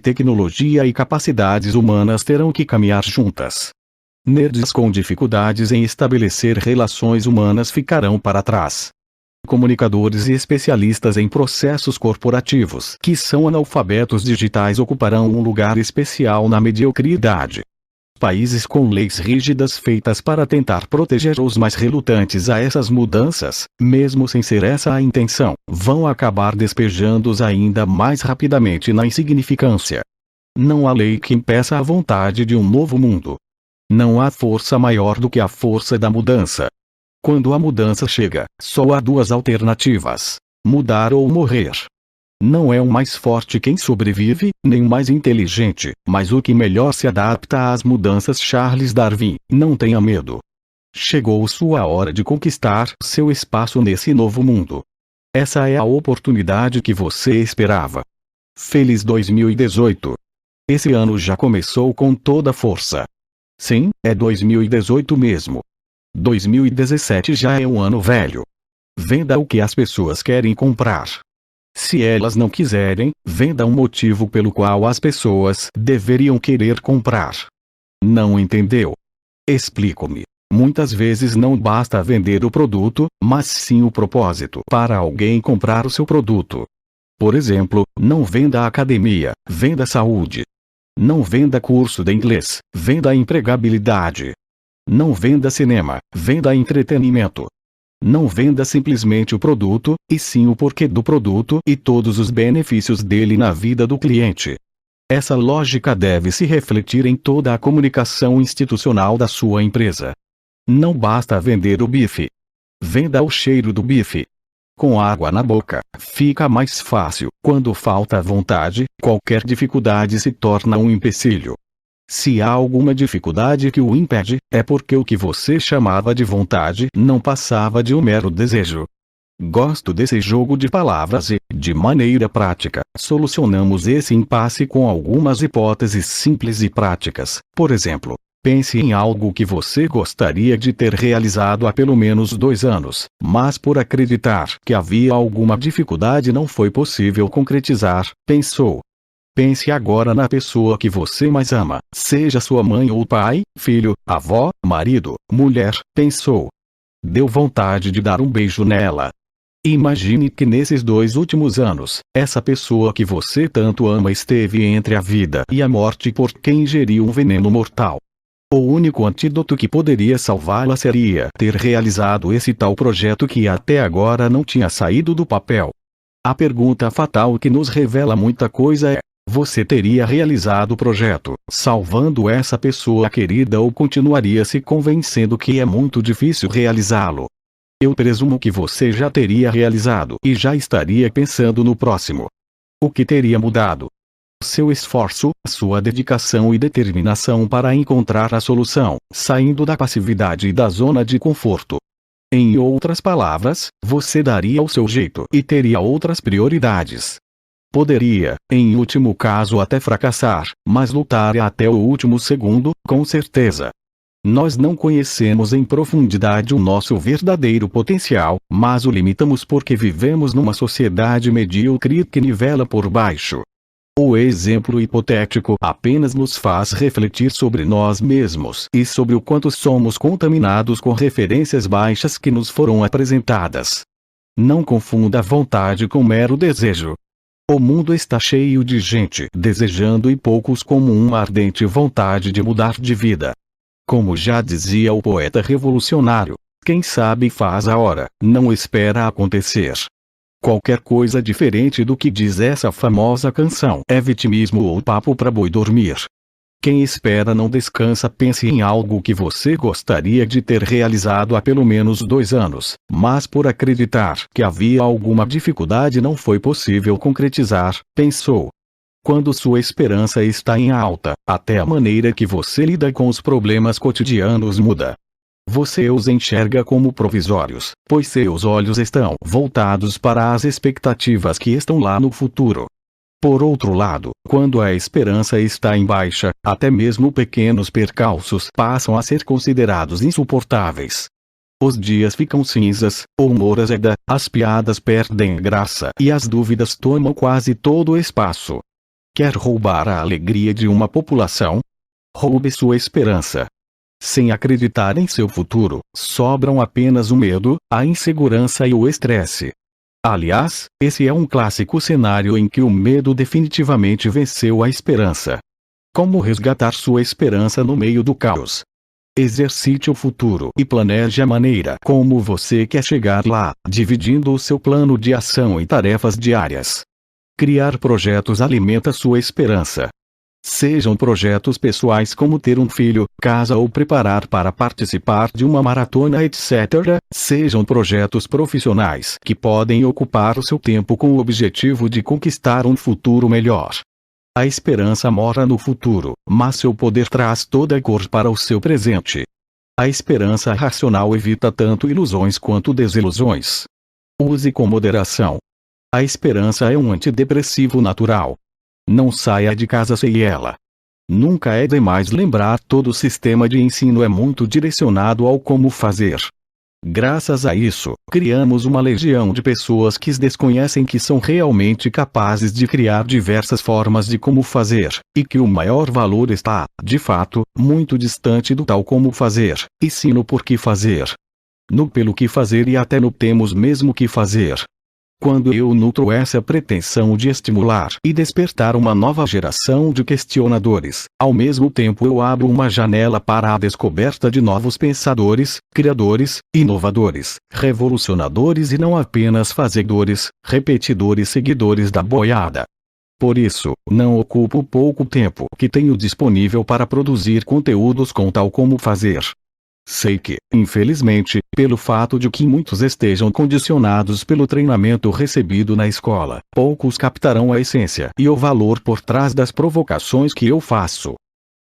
A: Tecnologia e capacidades humanas terão que caminhar juntas. Nerds com dificuldades em estabelecer relações humanas ficarão para trás. Comunicadores e especialistas em processos corporativos que são analfabetos digitais ocuparão um lugar especial na mediocridade. Países com leis rígidas feitas para tentar proteger os mais relutantes a essas mudanças, mesmo sem ser essa a intenção, vão acabar despejando-os ainda mais rapidamente na insignificância. Não há lei que impeça a vontade de um novo mundo. Não há força maior do que a força da mudança. Quando a mudança chega, só há duas alternativas: mudar ou morrer. Não é o mais forte quem sobrevive, nem o mais inteligente, mas o que melhor se adapta às mudanças. Charles Darwin, não tenha medo. Chegou sua hora de conquistar seu espaço nesse novo mundo. Essa é a oportunidade que você esperava. Feliz 2018. Esse ano já começou com toda força. Sim, é 2018 mesmo. 2017 já é um ano velho. Venda o que as pessoas querem comprar. Se elas não quiserem, venda um motivo pelo qual as pessoas deveriam querer comprar. Não entendeu? Explico-me. Muitas vezes não basta vender o produto, mas sim o propósito para alguém comprar o seu produto. Por exemplo, não venda a academia, venda a saúde. Não venda curso de inglês, venda a empregabilidade. Não venda cinema, venda entretenimento. Não venda simplesmente o produto, e sim o porquê do produto e todos os benefícios dele na vida do cliente. Essa lógica deve se refletir em toda a comunicação institucional da sua empresa. Não basta vender o bife. Venda o cheiro do bife. Com água na boca, fica mais fácil. Quando falta vontade, qualquer dificuldade se torna um empecilho. Se há alguma dificuldade que o impede, é porque o que você chamava de vontade não passava de um mero desejo. Gosto desse jogo de palavras e, de maneira prática, solucionamos esse impasse com algumas hipóteses simples e práticas. Por exemplo, pense em algo que você gostaria de ter realizado há pelo menos 2 anos, mas por acreditar que havia alguma dificuldade não foi possível concretizar, pensou. Pense agora na pessoa que você mais ama, seja sua mãe ou pai, filho, avó, marido, mulher, pensou. Deu vontade de dar um beijo nela. Imagine que nesses 2 últimos anos, essa pessoa que você tanto ama esteve entre a vida e a morte porque ingeriu um veneno mortal. O único antídoto que poderia salvá-la seria ter realizado esse tal projeto que até agora não tinha saído do papel. A pergunta fatal que nos revela muita coisa é: você teria realizado o projeto, salvando essa pessoa querida, ou continuaria se convencendo que é muito difícil realizá-lo? Eu presumo que você já teria realizado e já estaria pensando no próximo. O que teria mudado? Seu esforço, sua dedicação e determinação para encontrar a solução, saindo da passividade e da zona de conforto. Em outras palavras, você daria o seu jeito e teria outras prioridades. Poderia, em último caso até fracassar, mas lutar até o último segundo, com certeza. Nós não conhecemos em profundidade o nosso verdadeiro potencial, mas o limitamos porque vivemos numa sociedade medíocre que nivela por baixo. O exemplo hipotético apenas nos faz refletir sobre nós mesmos e sobre o quanto somos contaminados com referências baixas que nos foram apresentadas. Não confunda a vontade com mero desejo. O mundo está cheio de gente desejando e poucos com uma ardente vontade de mudar de vida. Como já dizia o poeta revolucionário, quem sabe faz a hora, não espera acontecer. Qualquer coisa diferente do que diz essa famosa canção é vitimismo ou papo para boi dormir. Quem espera não descansa. Pense em algo que você gostaria de ter realizado há pelo menos 2 anos, mas por acreditar que havia alguma dificuldade não foi possível concretizar, pensou. Quando sua esperança está em alta, até a maneira que você lida com os problemas cotidianos muda. Você os enxerga como provisórios, pois seus olhos estão voltados para as expectativas que estão lá no futuro. Por outro lado, quando a esperança está em baixa, até mesmo pequenos percalços passam a ser considerados insuportáveis. Os dias ficam cinzas, o humor azeda, as piadas perdem graça e as dúvidas tomam quase todo o espaço. Quer roubar a alegria de uma população? Roube sua esperança. Sem acreditar em seu futuro, sobram apenas o medo, a insegurança e o estresse. Aliás, esse é um clássico cenário em que o medo definitivamente venceu a esperança. Como resgatar sua esperança no meio do caos? Exercite o futuro e planeje a maneira como você quer chegar lá, dividindo o seu plano de ação em tarefas diárias. Criar projetos alimenta sua esperança. Sejam projetos pessoais como ter um filho, casa ou preparar para participar de uma maratona, etc. Sejam projetos profissionais que podem ocupar o seu tempo com o objetivo de conquistar um futuro melhor. A esperança mora no futuro, mas seu poder traz toda a cor para o seu presente. A esperança racional evita tanto ilusões quanto desilusões. Use com moderação. A esperança é um antidepressivo natural. Não saia de casa sem ela. Nunca é demais lembrar: todo o sistema de ensino é muito direcionado ao como fazer. Graças a isso, criamos uma legião de pessoas que desconhecem que são realmente capazes de criar diversas formas de como fazer, e que o maior valor está, de fato, muito distante do tal como fazer, e sim no por que fazer. No pelo que fazer e até no temos mesmo que fazer. Quando eu nutro essa pretensão de estimular e despertar uma nova geração de questionadores, ao mesmo tempo eu abro uma janela para a descoberta de novos pensadores, criadores, inovadores, revolucionadores e não apenas fazedores, repetidores seguidores da boiada. Por isso, não ocupo o pouco tempo que tenho disponível para produzir conteúdos com tal como fazer. Sei que, infelizmente, pelo fato de que muitos estejam condicionados pelo treinamento recebido na escola, poucos captarão a essência e o valor por trás das provocações que eu faço.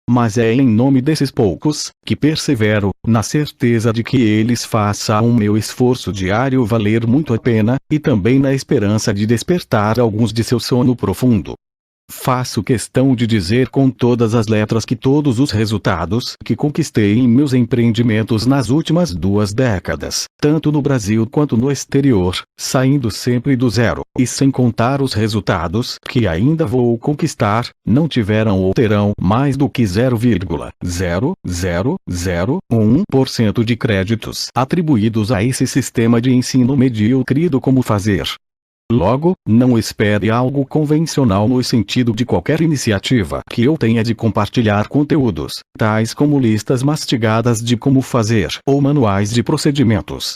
A: Mas é em nome desses poucos, que persevero, na certeza de que eles façam o meu esforço diário valer muito a pena, e também na esperança de despertar alguns de seu sono profundo. Faço questão de dizer com todas as letras que todos os resultados que conquistei em meus empreendimentos nas últimas 2 décadas, tanto no Brasil quanto no exterior, saindo sempre do zero, e sem contar os resultados que ainda vou conquistar, não tiveram ou terão mais do que 0,0001% de créditos atribuídos a esse sistema de ensino medíocre do como fazer. Logo, não espere algo convencional no sentido de qualquer iniciativa que eu tenha de compartilhar conteúdos, tais como listas mastigadas de como fazer ou manuais de procedimentos.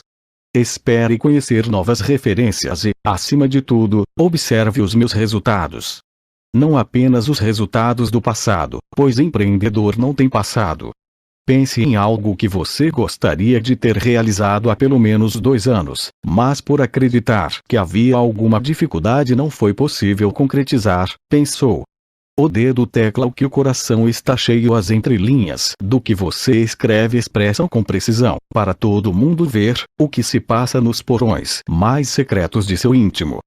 A: Espere conhecer novas referências e, acima de tudo, observe os meus resultados. Não apenas os resultados do passado, pois empreendedor não tem passado. Pense em algo que você gostaria de ter realizado há pelo menos 2 anos, mas por acreditar que havia alguma dificuldade não foi possível concretizar, pensou. O dedo tecla o que o coração está cheio. As entrelinhas do que você escreve expressam com precisão, para todo mundo ver, o que se passa nos porões mais secretos de seu íntimo.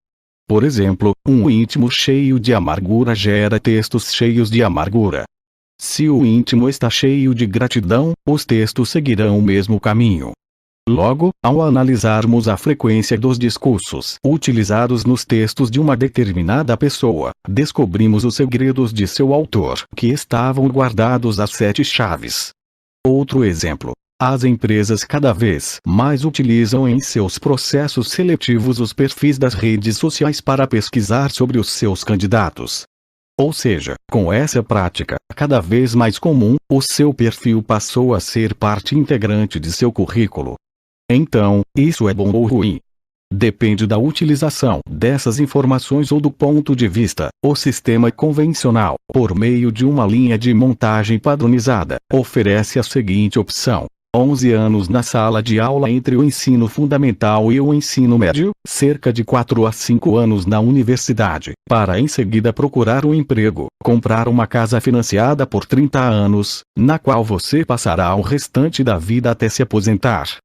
A: Por exemplo, um íntimo cheio de amargura gera textos cheios de amargura. Se o íntimo está cheio de gratidão, os textos seguirão o mesmo caminho. Logo, ao analisarmos a frequência dos discursos utilizados nos textos de uma determinada pessoa, descobrimos os segredos de seu autor, que estavam guardados às 7 chaves. Outro exemplo. As empresas cada vez mais utilizam em seus processos seletivos os perfis das redes sociais para pesquisar sobre os seus candidatos. Ou seja, com essa prática, cada vez mais comum, o seu perfil passou a ser parte integrante de seu currículo. Então, isso é bom ou ruim? Depende da utilização dessas informações ou do ponto de vista. O sistema convencional, por meio de uma linha de montagem padronizada, oferece a seguinte opção: 11 anos na sala de aula entre o ensino fundamental e o ensino médio, cerca de 4 a 5 anos na universidade, para em seguida procurar um emprego, comprar uma casa financiada por 30 anos, na qual você passará o restante da vida até se aposentar.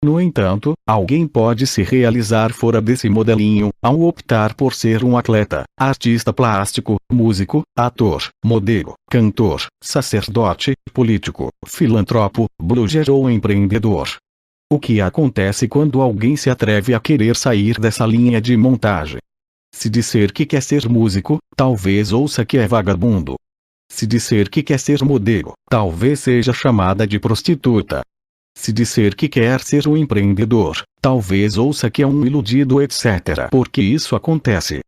A: No entanto, alguém pode se realizar fora desse modelinho, ao optar por ser um atleta, artista plástico, músico, ator, modelo, cantor, sacerdote, político, filantropo, blogger ou empreendedor. O que acontece quando alguém se atreve a querer sair dessa linha de montagem? Se disser que quer ser músico, talvez ouça que é vagabundo. Se disser que quer ser modelo, talvez seja chamada de prostituta. Se disser que quer ser um empreendedor, talvez ouça que é um iludido, etc. Porque isso acontece.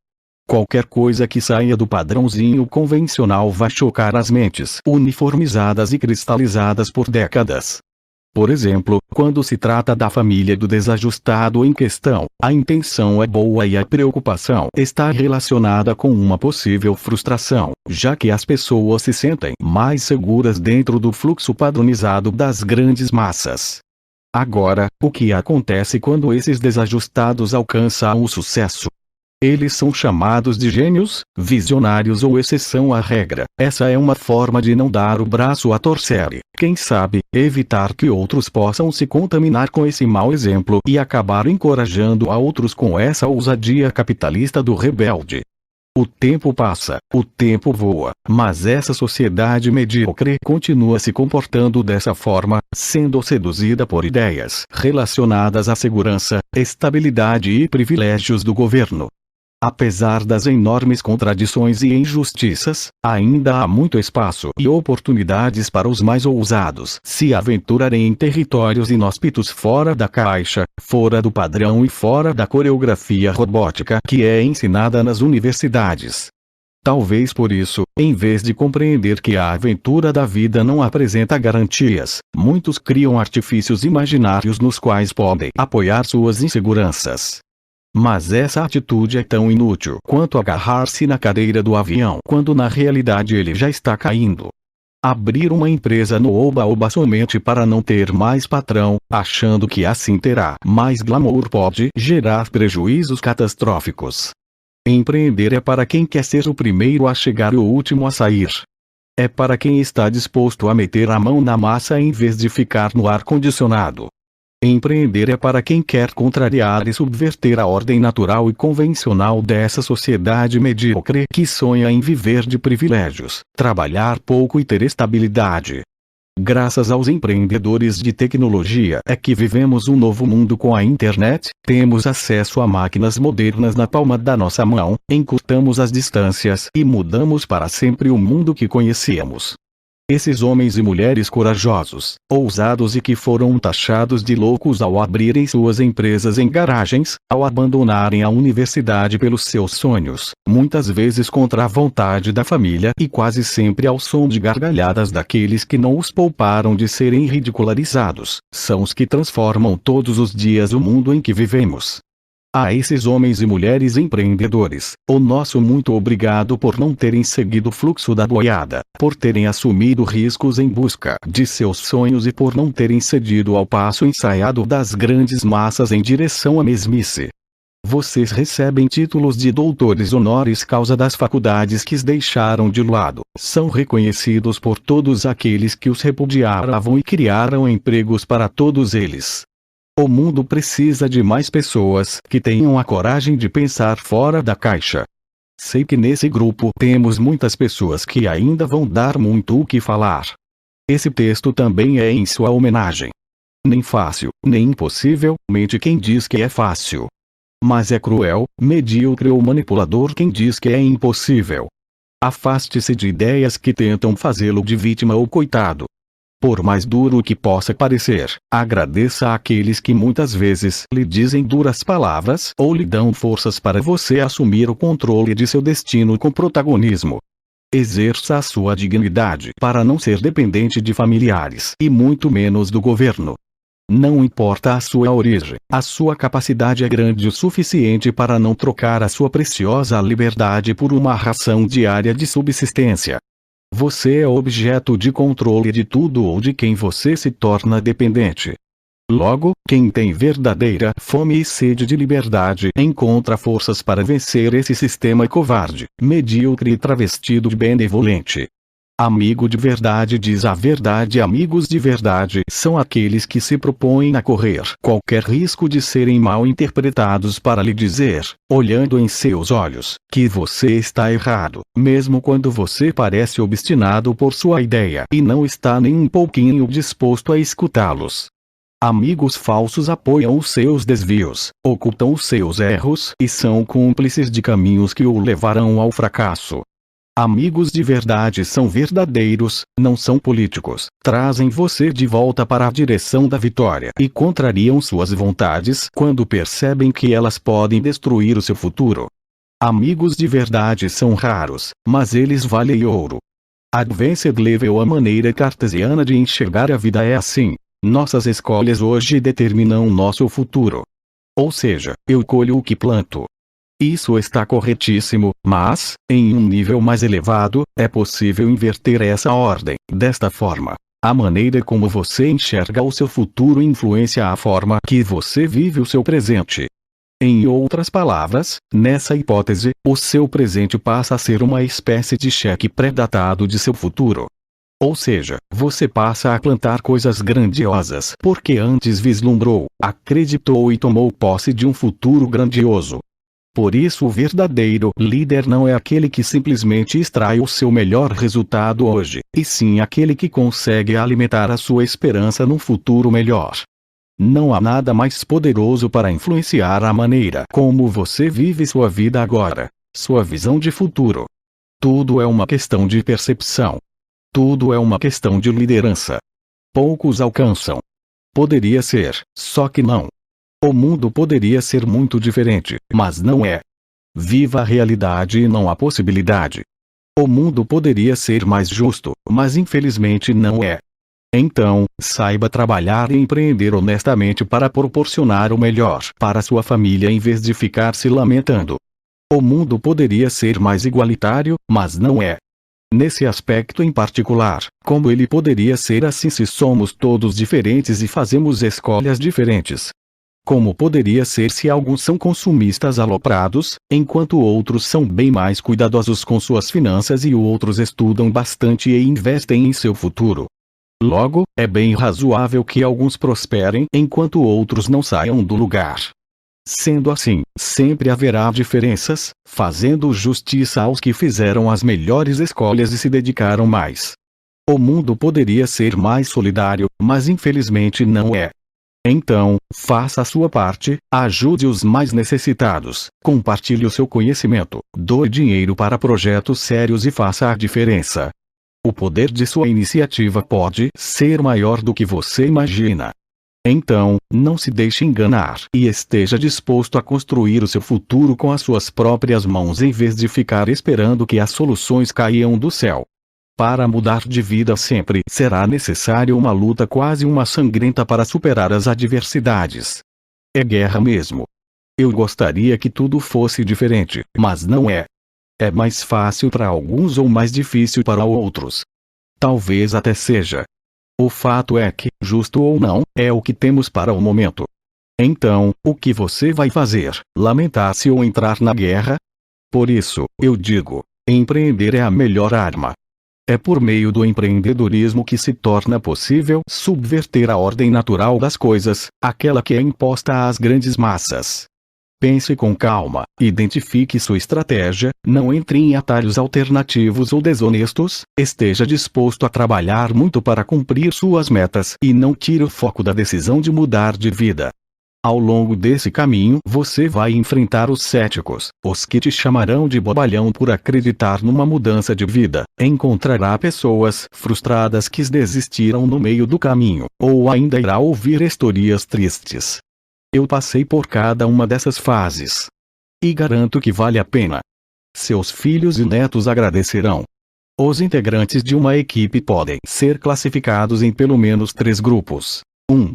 A: Qualquer coisa que saia do padrãozinho convencional vai chocar as mentes uniformizadas e cristalizadas por décadas. Por exemplo, quando se trata da família do desajustado em questão, a intenção é boa e a preocupação está relacionada com uma possível frustração, já que as pessoas se sentem mais seguras dentro do fluxo padronizado das grandes massas. Agora, o que acontece quando esses desajustados alcançam o sucesso? Eles são chamados de gênios, visionários ou exceção à regra. Essa é uma forma de não dar o braço a torcer e, quem sabe, evitar que outros possam se contaminar com esse mau exemplo e acabar encorajando a outros com essa ousadia capitalista do rebelde. O tempo passa, o tempo voa, mas essa sociedade medíocre continua se comportando dessa forma, sendo seduzida por ideias relacionadas à segurança, estabilidade e privilégios do governo. Apesar das enormes contradições e injustiças, ainda há muito espaço e oportunidades para os mais ousados se aventurarem em territórios inóspitos fora da caixa, fora do padrão e fora da coreografia robótica que é ensinada nas universidades. Talvez por isso, em vez de compreender que a aventura da vida não apresenta garantias, muitos criam artifícios imaginários nos quais podem apoiar suas inseguranças. Mas essa atitude é tão inútil quanto agarrar-se na cadeira do avião quando na realidade ele já está caindo. Abrir uma empresa no oba-oba somente para não ter mais patrão, achando que assim terá mais glamour, pode gerar prejuízos catastróficos. Empreender é para quem quer ser o primeiro a chegar e o último a sair. É para quem está disposto a meter a mão na massa em vez de ficar no ar-condicionado. Empreender é para quem quer contrariar e subverter a ordem natural e convencional dessa sociedade medíocre que sonha em viver de privilégios, trabalhar pouco e ter estabilidade. Graças aos empreendedores de tecnologia é que vivemos um novo mundo com a internet, temos acesso a máquinas modernas na palma da nossa mão, encurtamos as distâncias e mudamos para sempre o mundo que conhecíamos. Esses homens e mulheres corajosos, ousados e que foram taxados de loucos ao abrirem suas empresas em garagens, ao abandonarem a universidade pelos seus sonhos, muitas vezes contra a vontade da família e quase sempre ao som de gargalhadas daqueles que não os pouparam de serem ridicularizados, são os que transformam todos os dias o mundo em que vivemos. A esses homens e mulheres empreendedores, o nosso muito obrigado por não terem seguido o fluxo da boiada, por terem assumido riscos em busca de seus sonhos e por não terem cedido ao passo ensaiado das grandes massas em direção à mesmice. Vocês recebem títulos de doutores honoris causa das faculdades que os deixaram de lado. São reconhecidos por todos aqueles que os repudiavam e criaram empregos para todos eles. O mundo precisa de mais pessoas que tenham a coragem de pensar fora da caixa. Sei que nesse grupo temos muitas pessoas que ainda vão dar muito o que falar. Esse texto também é em sua homenagem. Nem fácil, nem impossível, mente quem diz que é fácil. Mas é cruel, medíocre ou manipulador quem diz que é impossível. Afaste-se de ideias que tentam fazê-lo de vítima ou coitado. Por mais duro que possa parecer, agradeça àqueles que muitas vezes lhe dizem duras palavras ou lhe dão forças para você assumir o controle de seu destino com protagonismo. Exerça a sua dignidade para não ser dependente de familiares e muito menos do governo. Não importa a sua origem, a sua capacidade é grande o suficiente para não trocar a sua preciosa liberdade por uma ração diária de subsistência. Você é objeto de controle de tudo ou de quem você se torna dependente. Logo, quem tem verdadeira fome e sede de liberdade encontra forças para vencer esse sistema covarde, medíocre e travestido de benevolente. Amigo de verdade diz a verdade. Amigos de verdade são aqueles que se propõem a correr qualquer risco de serem mal interpretados para lhe dizer, olhando em seus olhos, que você está errado, mesmo quando você parece obstinado por sua ideia e não está nem um pouquinho disposto a escutá-los. Amigos falsos apoiam os seus desvios, ocultam os seus erros e são cúmplices de caminhos que o levarão ao fracasso. Amigos de verdade são verdadeiros, não são políticos, trazem você de volta para a direção da vitória e contrariam suas vontades quando percebem que elas podem destruir o seu futuro. Amigos de verdade são raros, mas eles valem ouro. Advanced Level. A maneira cartesiana de enxergar a vida é assim: nossas escolhas hoje determinam nosso futuro. Ou seja, eu colho o que planto. Isso está corretíssimo, mas, em um nível mais elevado, é possível inverter essa ordem. Desta forma, a maneira como você enxerga o seu futuro influencia a forma que você vive o seu presente. Em outras palavras, nessa hipótese, o seu presente passa a ser uma espécie de cheque pré-datado de seu futuro. Ou seja, você passa a plantar coisas grandiosas porque antes vislumbrou, acreditou e tomou posse de um futuro grandioso. Por isso o verdadeiro líder não é aquele que simplesmente extrai o seu melhor resultado hoje, e sim aquele que consegue alimentar a sua esperança num futuro melhor. Não há nada mais poderoso para influenciar a maneira como você vive sua vida agora, sua visão de futuro. Tudo é uma questão de percepção. Tudo é uma questão de liderança. Poucos alcançam. Poderia ser, só que não. O mundo poderia ser muito diferente, mas não é. Viva a realidade e não a possibilidade. O mundo poderia ser mais justo, mas infelizmente não é. Então, saiba trabalhar e empreender honestamente para proporcionar o melhor para sua família em vez de ficar se lamentando. O mundo poderia ser mais igualitário, mas não é. Nesse aspecto em particular, como ele poderia ser assim se somos todos diferentes e fazemos escolhas diferentes? Como poderia ser se alguns são consumistas aloprados, enquanto outros são bem mais cuidadosos com suas finanças e outros estudam bastante e investem em seu futuro? Logo, é bem razoável que alguns prosperem enquanto outros não saiam do lugar. Sendo assim, sempre haverá diferenças, fazendo justiça aos que fizeram as melhores escolhas e se dedicaram mais. O mundo poderia ser mais solidário, mas infelizmente não é. Então, faça a sua parte, ajude os mais necessitados, compartilhe o seu conhecimento, doe dinheiro para projetos sérios e faça a diferença. O poder de sua iniciativa pode ser maior do que você imagina. Então, não se deixe enganar e esteja disposto a construir o seu futuro com as suas próprias mãos em vez de ficar esperando que as soluções caiam do céu. Para mudar de vida sempre será necessário uma luta quase uma sangrenta para superar as adversidades. É guerra mesmo. Eu gostaria que tudo fosse diferente, mas não é. É mais fácil para alguns ou mais difícil para outros. Talvez até seja. O fato é que, justo ou não, é o que temos para o momento. Então, o que você vai fazer? Lamentar-se ou entrar na guerra? Por isso, eu digo: empreender é a melhor arma. É por meio do empreendedorismo que se torna possível subverter a ordem natural das coisas, aquela que é imposta às grandes massas. Pense com calma, identifique sua estratégia, não entre em atalhos alternativos ou desonestos, esteja disposto a trabalhar muito para cumprir suas metas e não tire o foco da decisão de mudar de vida. Ao longo desse caminho você vai enfrentar os céticos, os que te chamarão de bobalhão por acreditar numa mudança de vida, encontrará pessoas frustradas que desistiram no meio do caminho, ou ainda irá ouvir histórias tristes. Eu passei por cada uma dessas fases. E garanto que vale a pena. Seus filhos e netos agradecerão. Os integrantes de uma equipe podem ser classificados em pelo menos 3 grupos. 1.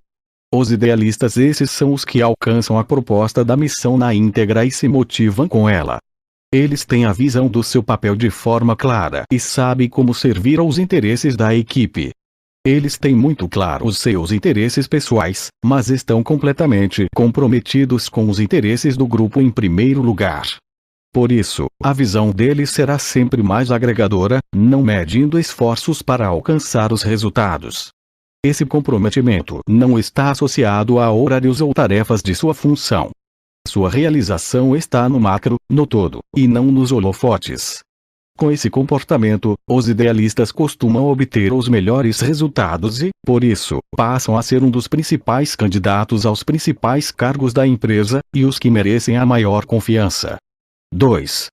A: Os idealistas. Esses são os que alcançam a proposta da missão na íntegra e se motivam com ela. Eles têm a visão do seu papel de forma clara e sabem como servir aos interesses da equipe. Eles têm muito claro os seus interesses pessoais, mas estão completamente comprometidos com os interesses do grupo em primeiro lugar. Por isso, a visão deles será sempre mais agregadora, não medindo esforços para alcançar os resultados. Esse comprometimento não está associado a horários ou tarefas de sua função. Sua realização está no macro, no todo, e não nos holofotes. Com esse comportamento, os idealistas costumam obter os melhores resultados e, por isso, passam a ser um dos principais candidatos aos principais cargos da empresa, e os que merecem a maior confiança. 2.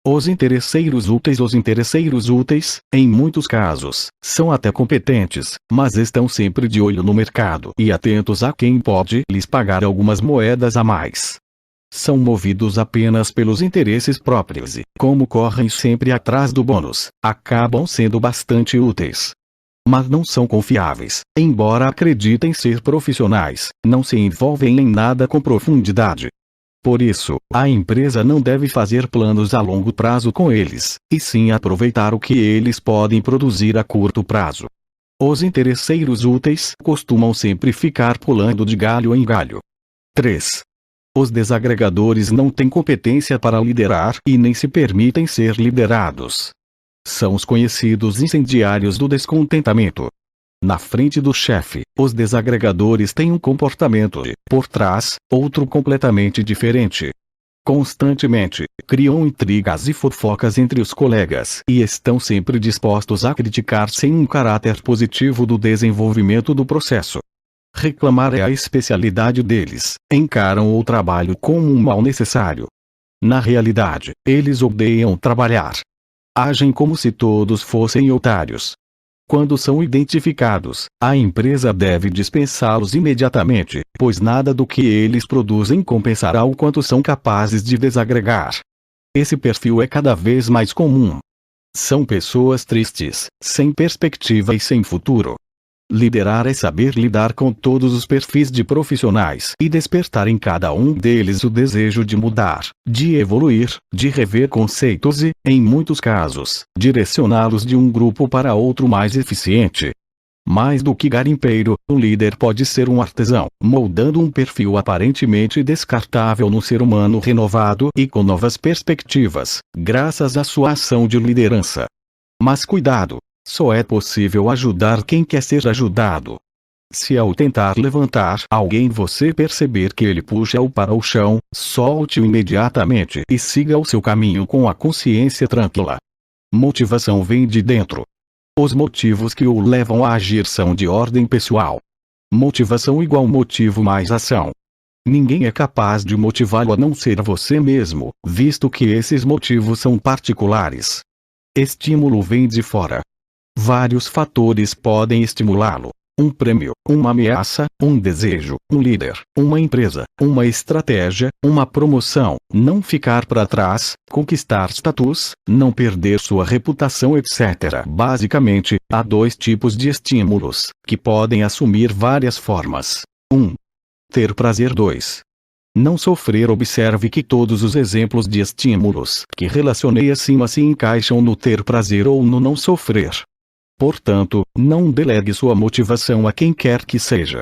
A: Os interesseiros úteis. Os interesseiros úteis, em muitos casos, são até competentes, mas estão sempre de olho no mercado e atentos a quem pode lhes pagar algumas moedas a mais. São movidos apenas pelos interesses próprios e, como correm sempre atrás do bônus, acabam sendo bastante úteis. Mas não são confiáveis, embora acreditem ser profissionais, não se envolvem em nada com profundidade. Por isso, a empresa não deve fazer planos a longo prazo com eles, e sim aproveitar o que eles podem produzir a curto prazo. Os interesseiros úteis costumam sempre ficar pulando de galho em galho. 3. Os desagregadores não têm competência para liderar e nem se permitem ser liderados. São os conhecidos incendiários do descontentamento. Na frente do chefe, os desagregadores têm um comportamento e, por trás, outro completamente diferente. Constantemente, criam intrigas e fofocas entre os colegas e estão sempre dispostos a criticar sem um caráter positivo do desenvolvimento do processo. Reclamar é a especialidade deles, encaram o trabalho como um mal necessário. Na realidade, eles odeiam trabalhar. Agem como se todos fossem otários. Quando são identificados, a empresa deve dispensá-los imediatamente, pois nada do que eles produzem compensará o quanto são capazes de desagregar. Esse perfil é cada vez mais comum. São pessoas tristes, sem perspectiva e sem futuro. Liderar é saber lidar com todos os perfis de profissionais e despertar em cada um deles o desejo de mudar, de evoluir, de rever conceitos e, em muitos casos, direcioná-los de um grupo para outro mais eficiente. Mais do que garimpeiro, um líder pode ser um artesão, moldando um perfil aparentemente descartável no ser humano renovado e com novas perspectivas, graças à sua ação de liderança. Mas cuidado! Só é possível ajudar quem quer ser ajudado. Se ao tentar levantar alguém você perceber que ele puxa-o para o chão, solte-o imediatamente e siga o seu caminho com a consciência tranquila. Motivação vem de dentro. Os motivos que o levam a agir são de ordem pessoal. Motivação igual motivo mais ação. Ninguém é capaz de motivá-lo a não ser você mesmo, visto que esses motivos são particulares. Estímulo vem de fora. Vários fatores podem estimulá-lo. Um prêmio, uma ameaça, um desejo, um líder, uma empresa, uma estratégia, uma promoção, não ficar para trás, conquistar status, não perder sua reputação, etc. Basicamente, há 2 tipos de estímulos, que podem assumir várias formas. 1. Ter prazer. 2. Não sofrer. Observe que todos os exemplos de estímulos que relacionei acima se encaixam no ter prazer ou no não sofrer. Portanto, não delegue sua motivação a quem quer que seja.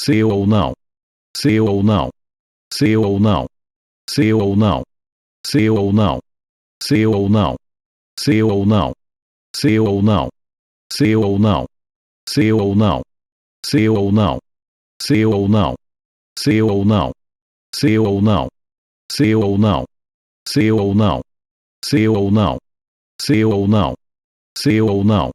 A: Seu ou não. Seu ou não. Seu ou não. Seu ou não. Seu ou não. Seu ou não. Seu ou não. Seu ou não. Seu ou não. Seu ou não. Seu ou não. Seu ou não. Seu ou não. Seu ou não. Seu ou não. Seu ou não. Seu ou não. Seu ou não. Seu ou não.